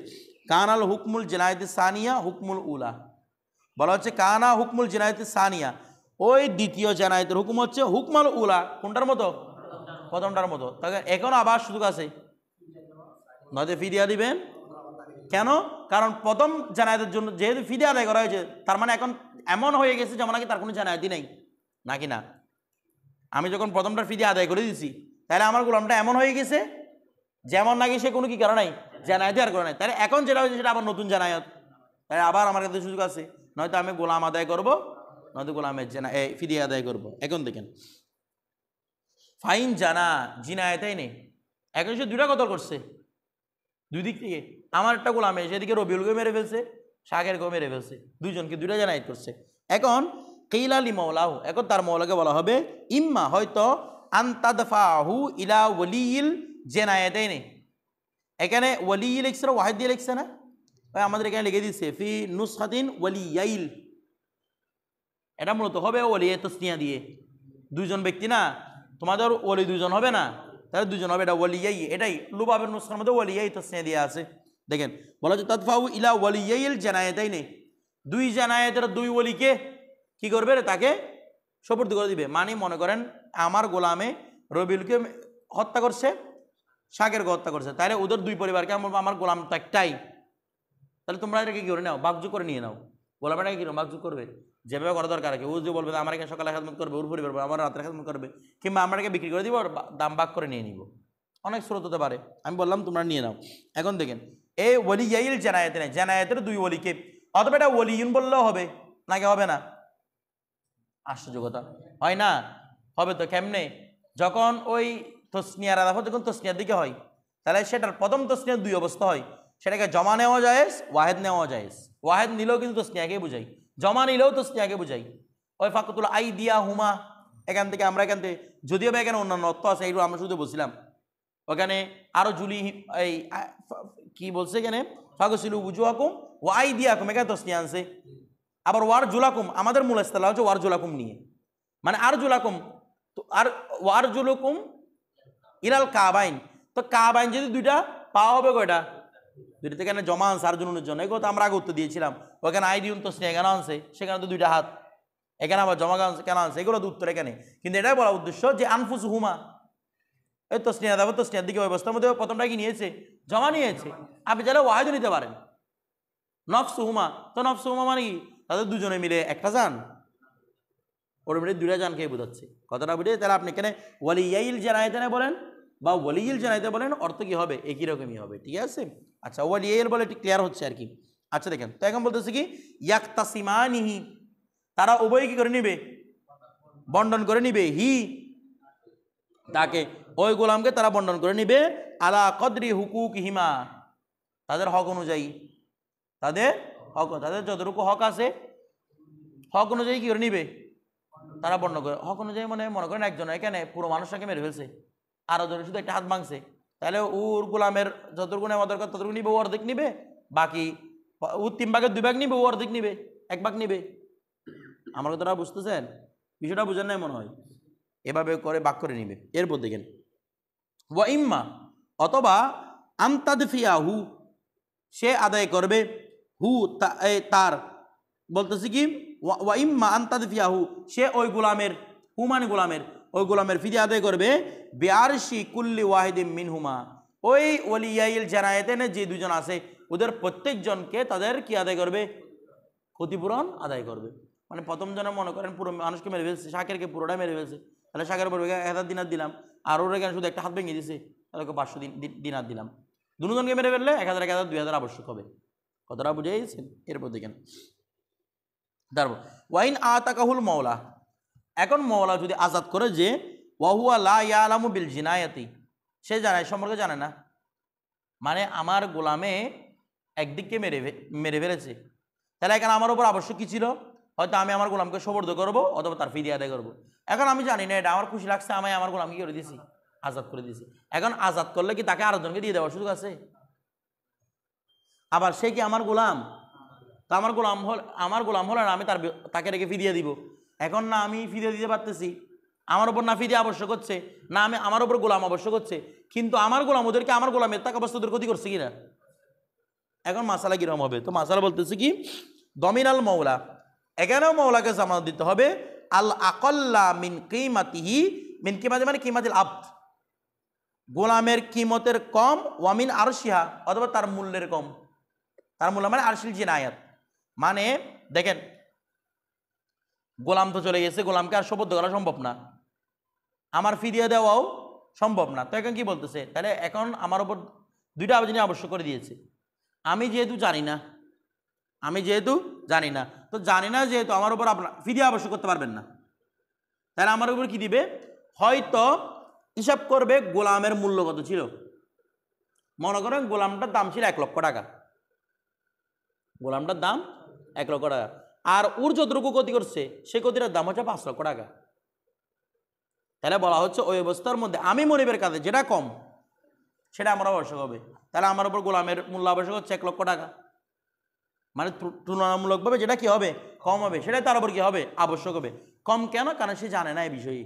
কানাল হুকমুল জেনায়েত সানিয়া হুকমুল উলা, বলা হচ্ছে কানা হুকমুল জেনায়েত সানিয়া, ওই দ্বিতীয় জেনায়েতের হুকুম হচ্ছে হুকমাল উলা, কোনটার মতো? প্রথমটার মতো। তাকে এখন আবার সুযোগ আছে, নয়তো ফিদিয়া দিবেন। কেন? কারণ প্রথম জানায়াতের জন্য যেহেতু ফিদিয়া আদায় করা হয়েছে, তার মানে এখন এমন হয়ে গেছে যেমন নাকি তার কোনো জানায়াতই নেই, নাকি না? আমি যখন প্রথমটার ফিদিয়া আদায় করে দিয়েছি, তাহলে আমার গোলামটা এমন হয়ে গেছে যেমন নাকি সে কোনো কি কারণ নাই, জানায়াতই আর করে নাই, তাহলে এখন যেটা হয়েছে সেটা আবার নতুন জানায়াত, তাই আবার আমার কাছে সুযোগ আছে, নয়তো আমি গোলাম আদায় করবো, নয়তো গোলামের ফিদিয়া আদায় করবো। এখন দেখেন ফাইন জানা জিনায়াতাই নেই, এখন সে দুইটা কতল করছে, দুই দিক থেকে, আমার একটা গোলাম এসে এদিকে রবিউলকে মেরে ফেলছে, শাকেরকেও মেরে ফেলছে, দুইজনকে দুইটা জানায়াত করছে। এখন কিলা লি মাওলাহু, এখন তার মওলাকে বলা হবে ইম্মা হয়তো আনতাদফাহু ইলা ওয়ালিইল জিনায়াতাইনি। এখানে ওয়ালি লিখছে না, ওয়াহিদ দিয়ে লিখছে না? আমাদের এখানে লিখে দিচ্ছে ফি নুসখাতিন ওয়ালিয়াইল, এটা মূলত হবে ওয়ালিয়ে তাসনিয়া দিয়ে, দুইজন ব্যক্তি না, তোমাদের ওয়ালি দুইজন হবে না, তাহলে দুইজন হবে, এটা ওয়ালিয়াই, এটাই লুবাবের নুসখার মধ্যে ওয়ালিয়াই তাসনিয়া দিয়ে আছে। দেখেন বলা হচ্ছে তাদফাউ ইলা ওয়ালিয়াইল জানায়াতাইনি, দুই জানায়াতের দুই ওয়ালিকে কি করবে, তাকে সুপুর্দ করে দিবে। মানে মনে করেন আমার গোলামে রবিউলকে হত্যা করছে, শাকেরকে হত্যা করছে, তাহলে ওদের দুই পরিবারকে আমার গোলাম তো একটাই, তাহলে তোমরা এটাকে কি করে নাও, বাগযোগ করে নিয়ে নাও। গোলামটাকে কি বাগযোগ করবে, যেভাবে করা দরকার আছে। ও যে বলবে আমার এখানে সকালে খেদমত করবে, ওর পরিবার আমার রাত্রে খেদমত করবে, কিংবা আমরা এটাকে বিক্রি করে দিব, দাম ভাগ করে নিয়ে নিব, অনেক স্রোত হতে পারে। আমি বললাম তোমরা নিয়ে নাও। এখন দেখেন এই ওয়ালিয়াইল জানায়াতে নেই, জানায়াতের দুই ওয়ালিকে, অথবা এটা ওয়ালিউন বললেও হবে নাকি হবে না? আশ্চর্য কথা, হয় না? হবে তো। কেমনে? যখন ওই তসনিয়ার আদাফত যখন তসনিয়ার দিকে হয়, তাহলে সেটার প্রথম তসনিয়ার দুই অবস্থা হয়, সেটাকে জমা নেওয়া যায়, ওয়াহেদ নেওয়া যায়। ওয়াহেদ নিলেও কিন্তু তসনিয়াকে বুঝাই, জমা নিলেও তসনিয়াকে বুঝাই। ওই ফাকুতুল আই দিয়া হুমা, এখান থেকে আমরা এখান থেকে, যদিও বা এখানে অন্যান্য অর্থ আছে, এইগুলো আমরা শুধু বলছিলাম। ওখানে আরো জুলি এই কি বলছে এখানে, ফাকুসিলু বুজুয়াকুম ও আই দিয়াকুম, এখানে তসনিয়া আনছে। আবার ওয়ার জুলাকুম, আমাদের মূল ইস্তেলাহ হচ্ছে ওয়ার জুলাকুম নিয়ে, মানে আর জুলাকুম, আর ওয়ার জুলুকুম ইলাল কাবাইন। তো কাবাইন যদি দুইটা পাওয়া হবে, কয়টা? দুইটা থেকে জমা আনছে আর জুনুনের জন্য, এগুলো তো আমরা আগে উত্তর দিয়েছিলাম। ওখানে আইডিউন তো এখানে আনছে, সেখানে তো দুইটা হাত, এখানে আবার জমা কেন আনছে, এগুলো তো উত্তর এখানে। কিন্তু এটাই বলা উদ্দেশ্য যে আনফুস হুমা, এই তসনিয়া দেবো, তসনিয়ার দিকে অবস্থার মধ্যে প্রথমটা কি নিয়েছে, জমা নিয়েছে। আপনি চাইলে ওয়াহিদও নিতে পারেন, নফসু হুমা, তো নফসু হুমা মানে কি, তাদের দুজনে মিলে একটা যান, ওর মিলে দুইটা যান খেয়ে বোঝাচ্ছে কথাটা বুঝে। তাহলে আপনি এখানে ওয়ালিয়াইল জানায়াতে বলেন বা ওয়ালিইল জানায়াতে বলেন, অর্থ কি হবে, একই রকমই হবে, ঠিক আছে? আচ্ছা, ওয়ালিয়াইল বলে এটি ক্লিয়ার হচ্ছে আর কি। আচ্ছা দেখেন, তো এখন বলতেছে কি ইয়াকতাসিমানিহি, তারা উভয় কি করে নিবে, বন্টন করে নিবে, হি তাকে, ওই গোলামকে তারা বন্টন করে নিবে, আলা কদরি হুকুকিহিমা, তাদের হক অনুযায়ী, তাদের হক, তাদের যতটুকু হক আছে হক অনুযায়ী কি করে নিবে, তারা বন্টন করে। হক অনুযায়ী মানে মনে করেন একজন এখানে পুরো মানুষটাকে মেরে ফেলছে, আরো জন শুধু একটা হাত ভাঙছে, তাহলে ওর গোলামের যতটুকু নেওয়া দরকার ততটুকু নিবে, ও অর্ধেক নিবে, বাকি ও 3 ভাগের 2 ভাগ নিবে, ও অর্ধেক নিবে, 1 ভাগ নিবে। আমার কথাটা বুঝতেছেন? বিষয়টা বুঝেন নাই মনে হয়? এভাবে করে ভাগ করে নিবে। এরপর দেখেন ওয়া ইম্মা, অথবা আমতাদফিয়াহু, সে আদায় করবে, হু তার, বলতেছি কি ওয়া ইম্মা আনতাদফিয়াহু, সে ওই গোলামের, হু মানে গোলামের, ওই গোলামের ফিদিয়া আদায় করবে, বিআরশি কুল্লি ওয়াহিদিন মিনহুমা, ওই ওয়ালিয়াইল জানায়াতেনে যে দুজন আছে ওদের প্রত্যেকজনকে তাদের কি আদায় করবে, ক্ষতিপূরণ আদায় করবে। মানে প্রথম জনে মনে করেন পুরো মানুষকে মেরে ফেলছে, শাকেরকে পুরোটা মেরে ফেলছে, তাহলে শাকের উপর 1000 দিনার দিলাম, আর ওর এখানে শুধু একটা হাত ভেঙে দিছে, তাহলে 500 দিনার দিলাম। দুজনকে মেরে ফেললে 1000 1000 2000 আবশ্যক হবে। কতটা বুঝে গেছেন? এরপর দেখেন তারপর ওয়াইন আতাকাহুল মাওলা, এখন মাওলা যদি আজাদ করে যে ওয়াহুয়া লা ইয়ালামু বিল জিনায়াতি, সে জানে সম্পর্কে জানে না, মানে আমার গোলামে একদিককে মেরে ফেলেছে, তাহলে এখানে আমার উপর আবশ্যক কি ছিল, হয়তো আমি আমার গোলামকে সোপর্দ করবো অথবা তার ফিদিয়া আদায় করবো। এখন আমি জানি না, এটা আমার খুশি লাগছে, আমি আমার গোলাম কি করে দিয়েছি, আজাদ করে দিয়েছি। এখন আজাদ করলে কি তাকে আরেকজনকে দিয়ে দেওয়ার সুযোগ আছে? আবার সে কি আমার গোলাম, তা আমার গোলাম হলে আমি তাকে রেখে ফিদিয়া দিব। এখন না আমি ফিদিয়া দিতে পারতেছি, আমার উপর না ফিদিয়া আবশ্যক হচ্ছে, না আমি আমার উপর গোলাম আবশ্যক হচ্ছে, কিন্তু আমার গোলাম ওদেরকে, আমার গোলামের টাকা অবস্থা ওদের ক্ষতি করছে কিনা। এখন মাসালা কিরকম হবে? তো মাসালা বলতেছে কি দমিন আল মৌলা, এখানেও মৌলাকে জামানত দিতে হবে, আল আকল্লা মিন কিমাতিহি, মিন কিমাতি মানে কিমাতিল আব্দ, গোলামের কিমতের কম, ওয়ামিন আরশিহা, অথবা তার মূল্যের কম, তার মূল্য মানে আরশিল জিনায়াত। মানে দেখেন গোলাম তো চলে গেছে, গোলামকে আর সোপর্দ করা সম্ভব না, আমার ফিদিয়া দেওয়াও সম্ভব না। তো এখন কি বলতেছে, তাহলে এখন আমার উপর দুইটা জিনিস আবশ্যক করে দিয়েছে। আমি যেহেতু জানি না, তো জানি না যেহেতু আমার উপর আপনার ফিদিয়া আবশ্যক করতে পারবেন না, তাহলে আমার উপর কি দিবে, হয়তো হিসাব করবে গোলামের মূল্য কত ছিল, মনে করেন গোলামটার দাম ছিল 1 লক্ষ টাকা, গোলামটার দাম 1 লক্ষ টাকা, আর ওর যতটুকু ক্ষতি করছে সে ক্ষতিটার দাম হচ্ছে 5 লক্ষ টাকা। তাহলে বলা হচ্ছে ওই অবস্থার মধ্যে আমি মনিবের কাছে যেটা কম সেটা আমার আবশ্যক হবে। তাহলে আমার উপর গোলামের মূল্য আবশ্যক হচ্ছে 1 লক্ষ টাকা, মানে তুলনামূলকভাবে যেটা কি হবে কম হবে সেটাই তার উপর কি হবে আবশ্যক হবে। কম কেন? কারণ সে জানে না এই বিষয়ে,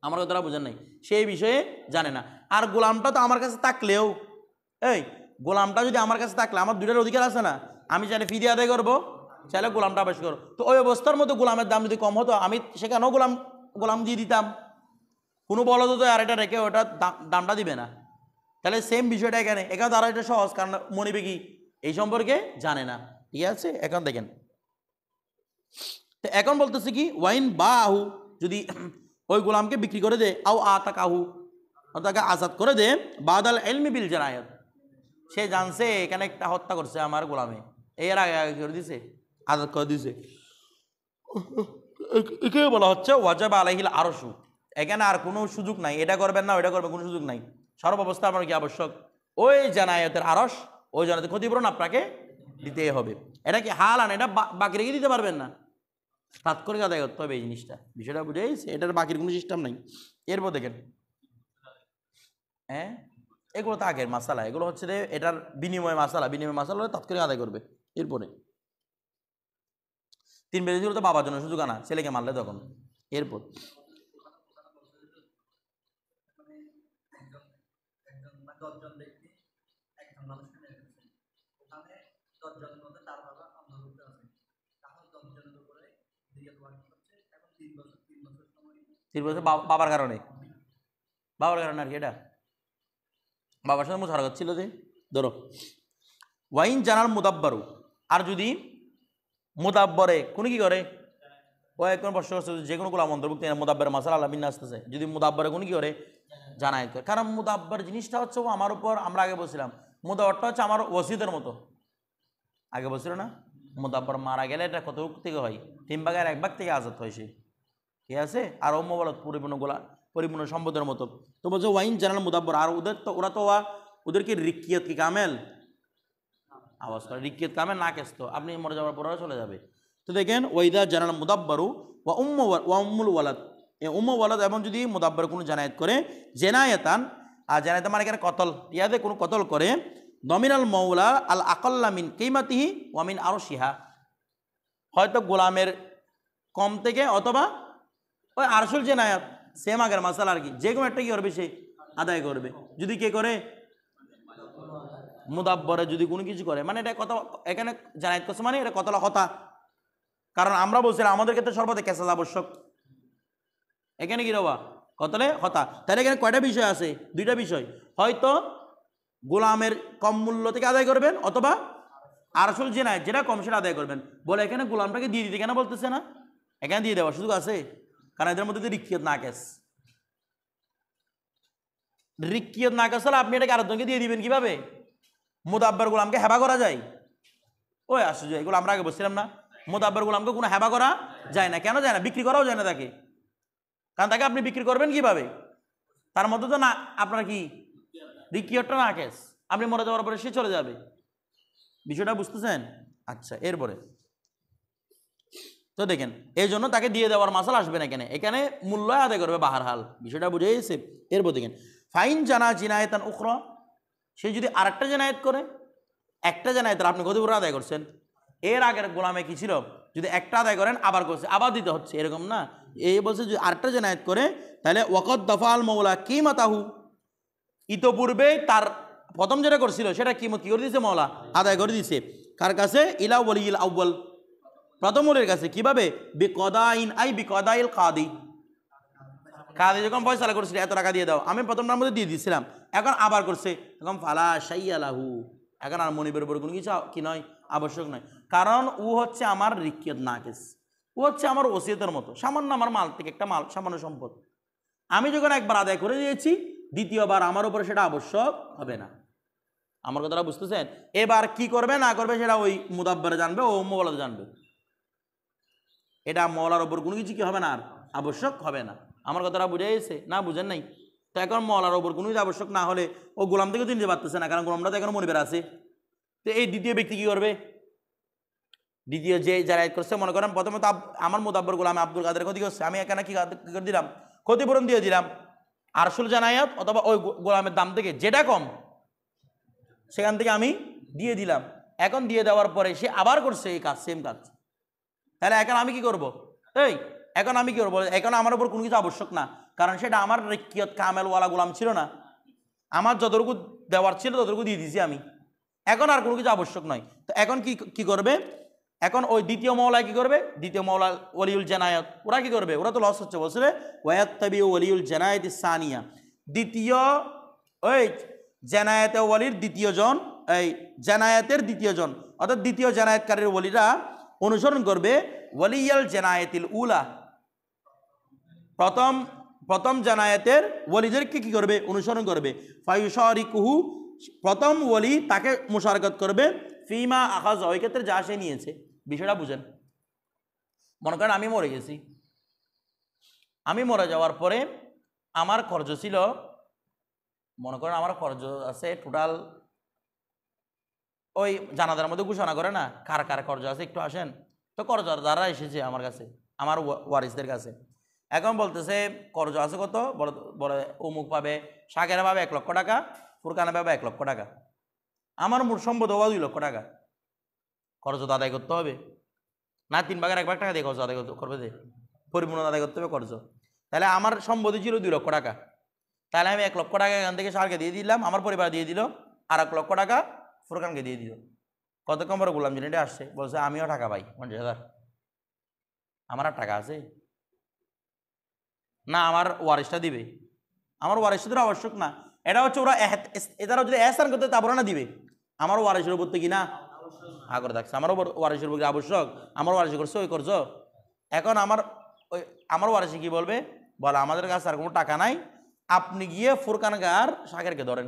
আমার কথাটা বোঝেন নাই, সেই বিষয়ে জানে না। আর গোলামটা তো আমার কাছে থাকলেও, এই গোলামটা যদি আমার কাছে থাকলে আমার দুইটার অধিকার আছে না, আমি চাইলে ফি দিয়ে আদায় করবো, চাইলে গোলামটা আবশ্যক করবো। তো ওই অবস্থার মধ্যে গোলামের দাম যদি কম হতো আমি সেখানেও গোলাম দিয়ে দিতাম, কোনো বলদ তো আর এটা রেখে ওটা দামটা দিবে না। তাহলে সেম বিষয়টা এখানে তারা এটা সহজ, কারণ মনিবে কি এই সম্পর্কে জানে না। ঠিক আছে, এখন দেখেন তো এখন বলতেছে কি ওয়াইন বা আহু, যদি ওই গোলামকে বিক্রি করে দে, আও আতাকাহু, তাকে আজাদ করে দে, বাদাল ইলমি বিল জানায়াত, সে জানছে এখানে একটা হত্যা করছে আমার গোলামে, এর আগে করে দিছে, আজাদ করে দিছে, একে বলা হচ্ছে ওয়াজাবা আলাইহিল আরশু। এখানে আর কোনো সুযোগ নাই, এটা করবেন না ওইটা করবেন, কোনো সুযোগ নাই, সর্বাবস্থা আপনার কি আবশ্যক ওই জানায়াতের আরশ, ওই জানায়াতের ক্ষতিপূরণ আপনাকে দিতে হবে। এটা কি হালান, এটা বাকি রেখে দিতে পারবেন না, তাৎক্ষণিক আদায় করতে হবে এই জিনিসটা, বিষয়টা বুঝেছি, এটার বাকির কোনো সিস্টেম নাই। এরপর দেখেন হ্যাঁ এগুলো তো আগের মাসালা, এগুলো হচ্ছে এটার বিনিময় মাসালা, বিনিময় মাসালা হলে তাৎক্ষণিক আদায় করবে। এরপরে 3 বেজে তো বাবার জন্য সুযোগ আনা, ছেলেকে মারলে তখন। এরপর বাবার কারণে আর কি, এটা বাবার সাথে মুশারাকাত ছিল যে, ধরো ওয়াইন জানাল মুদাব্বারু, আর যদি মুদাব্বরে কোনো কি করে, ও এখন প্রশ্ন করছে যে কোনো গোলাম অন্তর্ভুক্ত মুদাব্বরের মাসালা আল্লাহ বিন্যাস আসতেছে, যদি মুদাব্বরে কোনো কি করে জানায় করে, কারণ মুদাব্বর জিনিসটা হচ্ছে ও আমার উপর, আমরা আগে বলছিলাম মুদাব্বরটা হচ্ছে আমার ওসিদের মতো, আগে বলছিল না মুদাব্বর মারা গেলে এটা কত থেকে হয়, 3 ভাগের 1 ভাগ থেকে আজাদ হয় সে, ঠিক আছে। আর বলত পরিপূর্ণ সম্পদের মতো। তো বলছে ওয়াইন জানাল মুদাব্বর, আর ওদের তো ওরা তো ওদেরকে রিক্কিয়ত কি কামেল আওয়াজ করে, রিক্কিয়ত কামেল না কেস, তো আপনি মরে যাওয়ার পর চলে যাবে। তো দেখেন ওয়াইদা জানাল মুদাব্বারু ওয়া উম্মুল ওয়ালাদ, ওয়ালাদ, এবং যদি মুদাব্বর কোনো জানায়াত করে জেনায়াতান, আর জানায়াত মানে এখানে কতল, ইয়াদে কোনো কতল করে, দমিনাল মৌলা আল আকাল্লা মিন কিমাতিহি ওয়া মিন আরশিহা, হয়তো গোলামের কম থেকে অথবা ওই আরশুল জেনায়াত সেম আগের মাসালা আর কি, যে কোনো একটা কি করবে সে আদায় করবে। যদি কে করে মুদাব্বরে যদি কোনো কিছু করে, মানে এটা কথা এখানে জানায়াত করছে মানে এটা কতলা হতা, কারণ আমরা বলছিলাম আমাদের ক্ষেত্রে সর্বদা কেসাজ আবশ্যক, এখানে কি রবা কতলে হতা। তাহলে এখানে কয়টা বিষয় আছে? 2টা বিষয়, হয়তো গোলামের কম মূল্য থেকে আদায় করবেন অথবা আরশুল জেনায়াত যেটা কম সেটা আদায় করবেন। বলে এখানে গোলামটাকে দিয়ে দিতে কেন বলতেছে না, এখানে দিয়ে দেওয়ার সুযোগ আছে, কারণ এদের মধ্যে রিক্কিয়ত নাকেস, রিক্কিয়ত নাকেস হলে আপনি এটাকে আরেকজনকে দিয়ে দিবেন কিভাবে? মুদাব্বর গোলামকে হেবা করা যায়? ওই আশ্চর্য, এগুলো আমরা আগে বলছিলাম না, মুদাব্বর গোলামকে কোনো হেবা করা যায় না। কেন যায় না? বিক্রি করাও যায় না তাকে, কারণ তাকে আপনি বিক্রি করবেন কিভাবে? তার মধ্যে তো না আপনার কি রিক্কিয়তটা নাকেস, আপনি মরে যাওয়ার পরে সে চলে যাবে, বিষয়টা বুঝতেছেন? আচ্ছা, এরপরে তো দেখেন এই জন্য তাকে দিয়ে দেওয়ার মাসাল আসবে না, এখানে মূল্য আদায় করবে বাহারহাল, বিষয়টা বুঝে গেছে। এরপর দেখেন ফাইন জানা জিনায়েতান উখরা, সে যদি আরেকটা জানায়াত করে, একটা জানায়াতের আপনি ক্ষতিপূরণ আদায় করছেন, এর আগের গোলামে কি ছিল, যদি একটা আদায় করেন আবার করছে আবার দিতে হচ্ছে, এরকম না, এই বলছে যদি আরেকটা জানায়াত করে তাহলে ওয়াকদ দফাল মৌলা কিমাতাহু, ইতোপূর্বে তার প্রথম যেটা করছিল সেটা কিমত কি করে দিয়েছে, মৌলা আদায় করে দিয়েছে, কার কাছে? ইলা ওয়ালিল আউয়াল, প্রথম ওলির কাছে। কিভাবে? বিকদাইন আই বিকদাইল কাদি, কাদি যখন ফয়সালা করছিল এত টাকা দিয়ে দাও, আমি প্রথমটার মধ্যে দিয়ে দিয়েছিলাম, এখন আবার করছে, তখন ফালা শাইয়ালাহু, এখন আর মনিবের উপর কোনো কিছু কি নয়, আবশ্যক নয়, কারণ ও হচ্ছে আমার রিক্কিয়ত নাকেস, ও হচ্ছে আমার ওসিয়তের মতো, সামান্য আমার মাল থেকে একটা মাল, সামান্য সম্পদ, আমি যখন একবার আদায় করে দিয়েছি দ্বিতীয়বার আমার উপরে সেটা আবশ্যক হবে না। আমার কথাটা বুঝতেছেন? এবার কি করবে না করবে সেটা ওই মুদাব্বরে জানবে, ও মৌলাতে জানবে, এটা মৌলার ওপর কোনো কিছু কি হবে না, আর আবশ্যক হবে না। আমার কথাটা বুঝে গেছে না? বুঝেন নাই? তো এখন মওলার ওপর কোনো আবশ্যক না হলে ও গোলাম থেকে চিনতে পারতেছে না, কারণ গোলামটা তো এখন মনিবের আছে। তো এই দ্বিতীয় ব্যক্তি কী করবে? দ্বিতীয় যে যারা করছে, মনে করেন প্রথমে তো আমার মোদাব্বর গোলাম আব্দুল কাদের ক্ষতি করছে, আমি এখানে কি করে দিলাম? ক্ষতিপূরণ দিয়ে দিলাম। আরশুল জানায়াত অথবা ওই গোলামের দাম থেকে যেটা কম সেখান থেকে আমি দিয়ে দিলাম। এখন দিয়ে দেওয়ার পরে সে আবার করছে এই কাজ, সেম কাজ। তাহলে এখন আমি কি করব? এখন আমি কি করবো? এখন আমার উপর কোনো কিছু আবশ্যক না, কারণ সেটা আমার রেকিয়ত কামেলওয়ালা গোলাম ছিল না। আমার যতটুকু দেওয়ার ছিল ততটুকু দিয়ে দিয়েছি আমি, এখন আর কোনো কিছু আবশ্যক নয়। তো এখন কি করবে? এখন ওই দ্বিতীয় মওলায় কি করবে? দ্বিতীয় মওলা ওয়ালিউল জানায়াত, ওরা কি করবে? ওরা তো লস হচ্ছে, বলছে ওয়ায়াত্তাবি ওয়ালিউল জানায়াত সানিয়া, দ্বিতীয় ওই জানায়াতে ওয়ালির দ্বিতীয় জন, এই জানায়াতের দ্বিতীয় জন অর্থাৎ দ্বিতীয় জানায়াতকারীর ওয়ালিরা অনুসরণ করবে ওয়ালিয়াল জানায়াতিল উলা, প্রথম জানায়াতের ওয়ালিদেরকে কি করবে? অনুসরণ করবে। ফায়ুশারিকুহু, প্রথম ওয়ালি তাকে মুশারাকাত করবে ফিমা আখাজ, ওই ক্ষেত্রে যা সে নিয়েছে। বিষয়টা বুঝেন। মনে করেন আমি মরে গেছি, আমি মরে যাওয়ার পরে আমার খরচ ছিল, মনে করেন আমার খরচ আছে টোটাল, ওই জানাজার মধ্যে ঘোষণা করে না কার কার খরচ আছে, একটু আসেন। তো কর্জদার দ্বারা এসেছে আমার কাছে, আমার ওয়ারিসদের কাছে। এখন বলতেছে কর্জ আছে কত? বলে অমুক পাবে, শাকেরা পাবে 1 লক্ষ টাকা, ফুরকানা পাবে 1 লক্ষ টাকা, আমার মোট সম্পদ হওয়া 2 লক্ষ টাকা। কর্জ আদায় করতে হবে না? 3 ভাগের 1 ভাগ টাকা দিয়ে কর্জ আদায় করবে, যে পরিপূর্ণ আদায় করতে হবে কর্জ। তাহলে আমার সম্পত্তি ছিল 2 লক্ষ টাকা, তাহলে আমি 1 লক্ষ টাকা এখান থেকে শাহকে দিয়ে দিলাম, আমার পরিবার দিয়ে দিল, আর 1 লক্ষ টাকা ফুরকানকে দিয়ে দিল। কতক্ষণ পরে গোলাম জিনিসটা আসছে, বলছে আমিও টাকা পাই 50,000, আমার আর টাকা আছে না, আমার ওয়ারিসটা দিবে। আমার ওয়ারিসদের আবশ্যক না, এটা হচ্ছে ওরা এটারা যদি এহসান করতে তারপরে না দিবে। আমার ওয়ারিসের উপর কি না আগর থাকছে, আমার উপর ওয়ারিসের উপর আবশ্যক, আমার ওয়ারিস করছে ওই করছো। এখন আমার ওয়ারিসে কি বলবে? বলে আমাদের কাছে আর কোনো টাকা নাই, আপনি গিয়ে ফুরকানকে আর শাকেরকে ধরেন,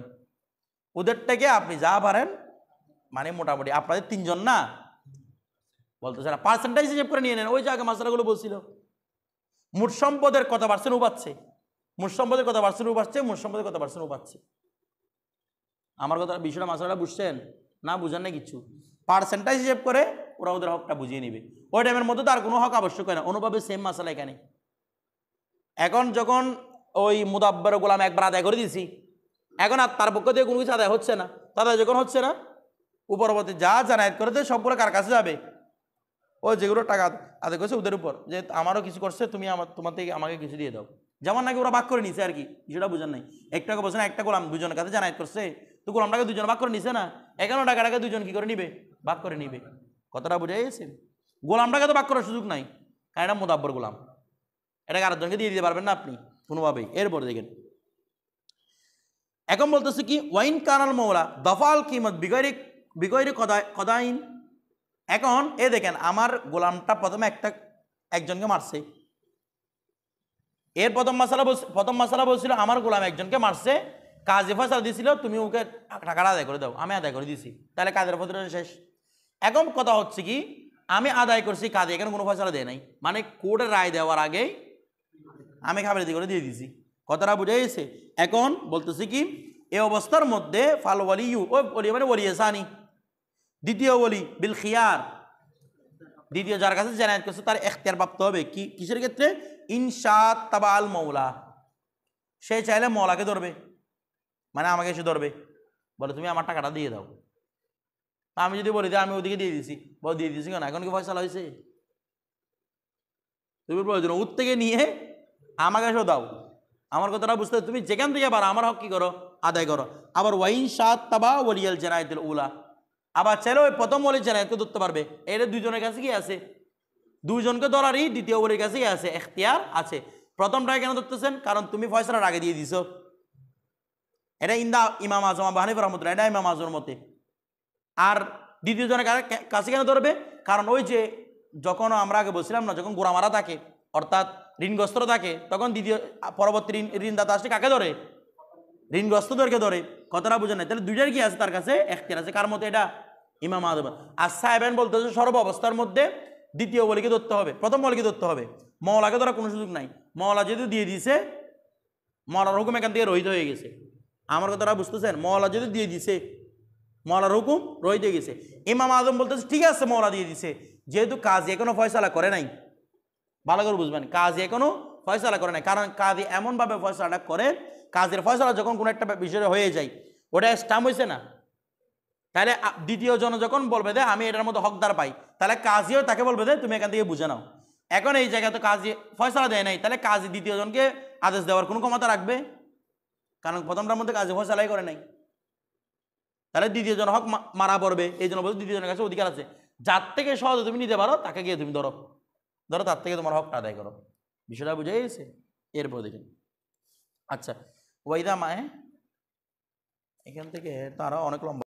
ওদের থেকে আপনি যা পারেন, মানে মোটামুটি আপনাদের 3 জন না, বলতেছে না পার্সেন্টেজ হিসেব করে নিয়ে নেন। ওই জায়গায় মাসালাগুলো বলছিল মোট সম্পদের কত পার্সেন্ট উপাচ্ছে, মোট সম্পদের কত পার্সেন্ট উপাচ্ছে, মোট সম্পদের কত পার্সেন্ট উপাচ্ছে। আমার কথা বিষয়টা মাসালাটা বুঝছেন না? বুঝেন না কিচ্ছু। পার্সেন্টেজ হিসেব করে ওরা ওদের হকটা বুঝিয়ে নিবে, ওই টাইমের মধ্যে তার কোনো হক আবশ্যক হয় না। অনুভাবে সেম মাসালা এখানে। এখন যখন ওই মুদাব্বার গোলাম একবার আদায় করে দিয়েছি, এখন আর তার পক্ষ থেকে কোনো কিছু আদায় হচ্ছে না, তাদের যখন হচ্ছে না, উপরবর্তী যা জানায়াত করেছে সবগুলো কার কাছে যাবে? ও যেগুলো টাকা আদায় করেছে ওদের উপর, যে আমারও কিছু করছে, তুমি তোমার থেকে আমাকে কিছু দিয়ে দাও। যেমন নাকি ওরা ভাগ করে নিছে আর কি, বিষয়টা বুঝেন নাই। একটাকে বলছে না, একটা গোলাম 2 জনের কাছে জানায়াত করছে, তো গোলামটাকে 2 জন ভাগ করে নিছে না, 51 টাকাটাকে 2 জন কি করে নিবে? ভাগ করে নিবে। কথাটা বুঝে গেছে? গোলামটাকে তো ভাগ করার সুযোগ নাই, কারণ এটা মুদাব্বর গোলাম, এটাকে আরেকজনকে দিয়ে দিতে পারবেন না আপনি কোনোভাবেই। এরপরে দেখেন এখন বলতেছে কি, ওয়াইন কানাল মৌলা দফাল কিমত বিগৈরি কদাইন। এখন দেখেন আমার গোলামটা প্রথমে একজনকে মারছে, এর প্রথম মাসালা বলছিল আমার গোলাম একজনকে মারছে, কাজে ফয়সালা দিয়েছিল, তুমি ওকে টাকাটা আদায় করে দাও, আমি আদায় করে দিয়েছি, তাহলে কাজের ফয়সালা শেষ। এখন কথা হচ্ছে কি, আমি আদায় করছি, কাজে এখানে কোনো ফয়সালা দেয় নাই, মানে কোর্টের রায় দেওয়ার আগেই আমি খাবার করে দিয়ে দিয়েছি। কথাটা বুঝে গেছে? এখন বলতেছি কি, এই অবস্থার মধ্যে ফাল ওয়ালিউ, ওলি মানে ওলিয়াসানি, দ্বিতীয় ওলি বিল খিয়ার, দ্বিতীয় যার কাছে জানায়াত করছে তার এখতিয়ার প্রাপ্ত হবে। কিসের ক্ষেত্রে? ইনশাত তাবাল মৌলা, সে চাইলে মৌলাকে ধরবে, মানে আমাকে এসে ধরবে, বলে তুমি আমার টাকাটা দিয়ে দাও। আমি যদি বলি আমি ওদিকে দিয়ে দিছি, দিয়ে দিয়েছি কেন, এখন কি ফয়সালা হয়েছে? তুমি প্রয়োজন ওর থেকে নিয়ে আমাকে এসে দাও। আমার কথাটা বুঝতে, তুমি যেখান থেকে পারো আমার হক কি করো? আদায় করো। আবার ওয়াইন শাত তাবা ওয়ালিয়াল জানায়াতুল উলা, আবার চাইলে ওই প্রথম ওয়ালির জানায়াতকে ধরতে পারবে। এটা 2 জনের কাছে কি আছে? 2 জনকে ধরারই দ্বিতীয় ওয়ালির কাছে কি আছে? এখতিয়ার আছে। প্রথমটাকে কেন ধরতেছেন? কারণ তুমি ফয়সালার আগে দিয়ে দিছো। এটা ইমাম আজম আবু হানিফা রাহমাতুল্লাহ, এটা ইমাম আজমের মতে। আর দ্বিতীয় জনের কাছে কেন ধরবে? কারণ ওই যে যখন আমরা আগে বলছিলাম না, যখন গোড়ামারা থাকে অর্থাৎ ঋণগ্রস্ত থাকে, তখন পরবর্তী ঋণদাতা আসলে কাকে ধরে? ঋণগ্রস্তদেরকে ধরে। কথাটা বুঝেন না? তাহলে 2টার কি আছে? তার কাছে এখতিয়ার আছে। কার মতে? এটা ইমাম আজম। আর সাহেবেন বলতেছে সর্ব অবস্থার মধ্যে দ্বিতীয় ওলিকে ধরতে হবে, প্রথম ওলিকে ধরতে হবে, মওলাকে ধরার কোনো সুযোগ নাই। মওলা যেহেতু দিয়ে দিয়েছে, মওলার হুকুম এখান থেকে রহিত হয়ে গেছে। আমার কথাটা বুঝতেছেন? মওলা যদি দিয়ে দিছে, মওলার হুকুম রহিত হয়ে গেছে। ইমাম আজম বলতেছে ঠিক আছে মওলা দিয়ে দিছে, যেহেতু কাজী এখনো ফয়সালা করে নাই। ভালো করে বুঝবেন, কাজী এখনো ফয়সালা করে নাই, কারণ কাজী এমনভাবে ফয়সালাটা করে, কাজের ফয়সালা যখন কোনো একটা বিষয় হয়ে যায় ওটা স্টাম্প হয়েছে না, তাহলে দ্বিতীয় জন যখন বলবে যে আমি এটার মধ্যে হকদার পাই, তাহলে কাজীও তাকে বলবে যে তুমি এখান থেকে বুঝে নাও। এখন এই জায়গায় তো কাজী ফয়সালা দেয় নাই, তাহলে কাজী দ্বিতীয় জনকে আদেশ দেওয়ার কোনো ক্ষমতা রাখবে? কারণ প্রথমটার মধ্যে কাজী ফয়সালাই করে নাই, তাহলে দ্বিতীয় জন হক মারা পড়বে। এই জন্য বলছে দ্বিতীয় জনের কাছে অধিকার আছে, যার থেকে সহজে তুমি নিতে পারো তাকে গিয়ে তুমি ধরো, তার থেকে তোমার হকটা আদায় করো। বিষয়টা বুঝে গেছে? এরপর দেখেন, আচ্ছা ওয়াইদা মায়ে, এখান থেকে তারা অনেক লম্বা।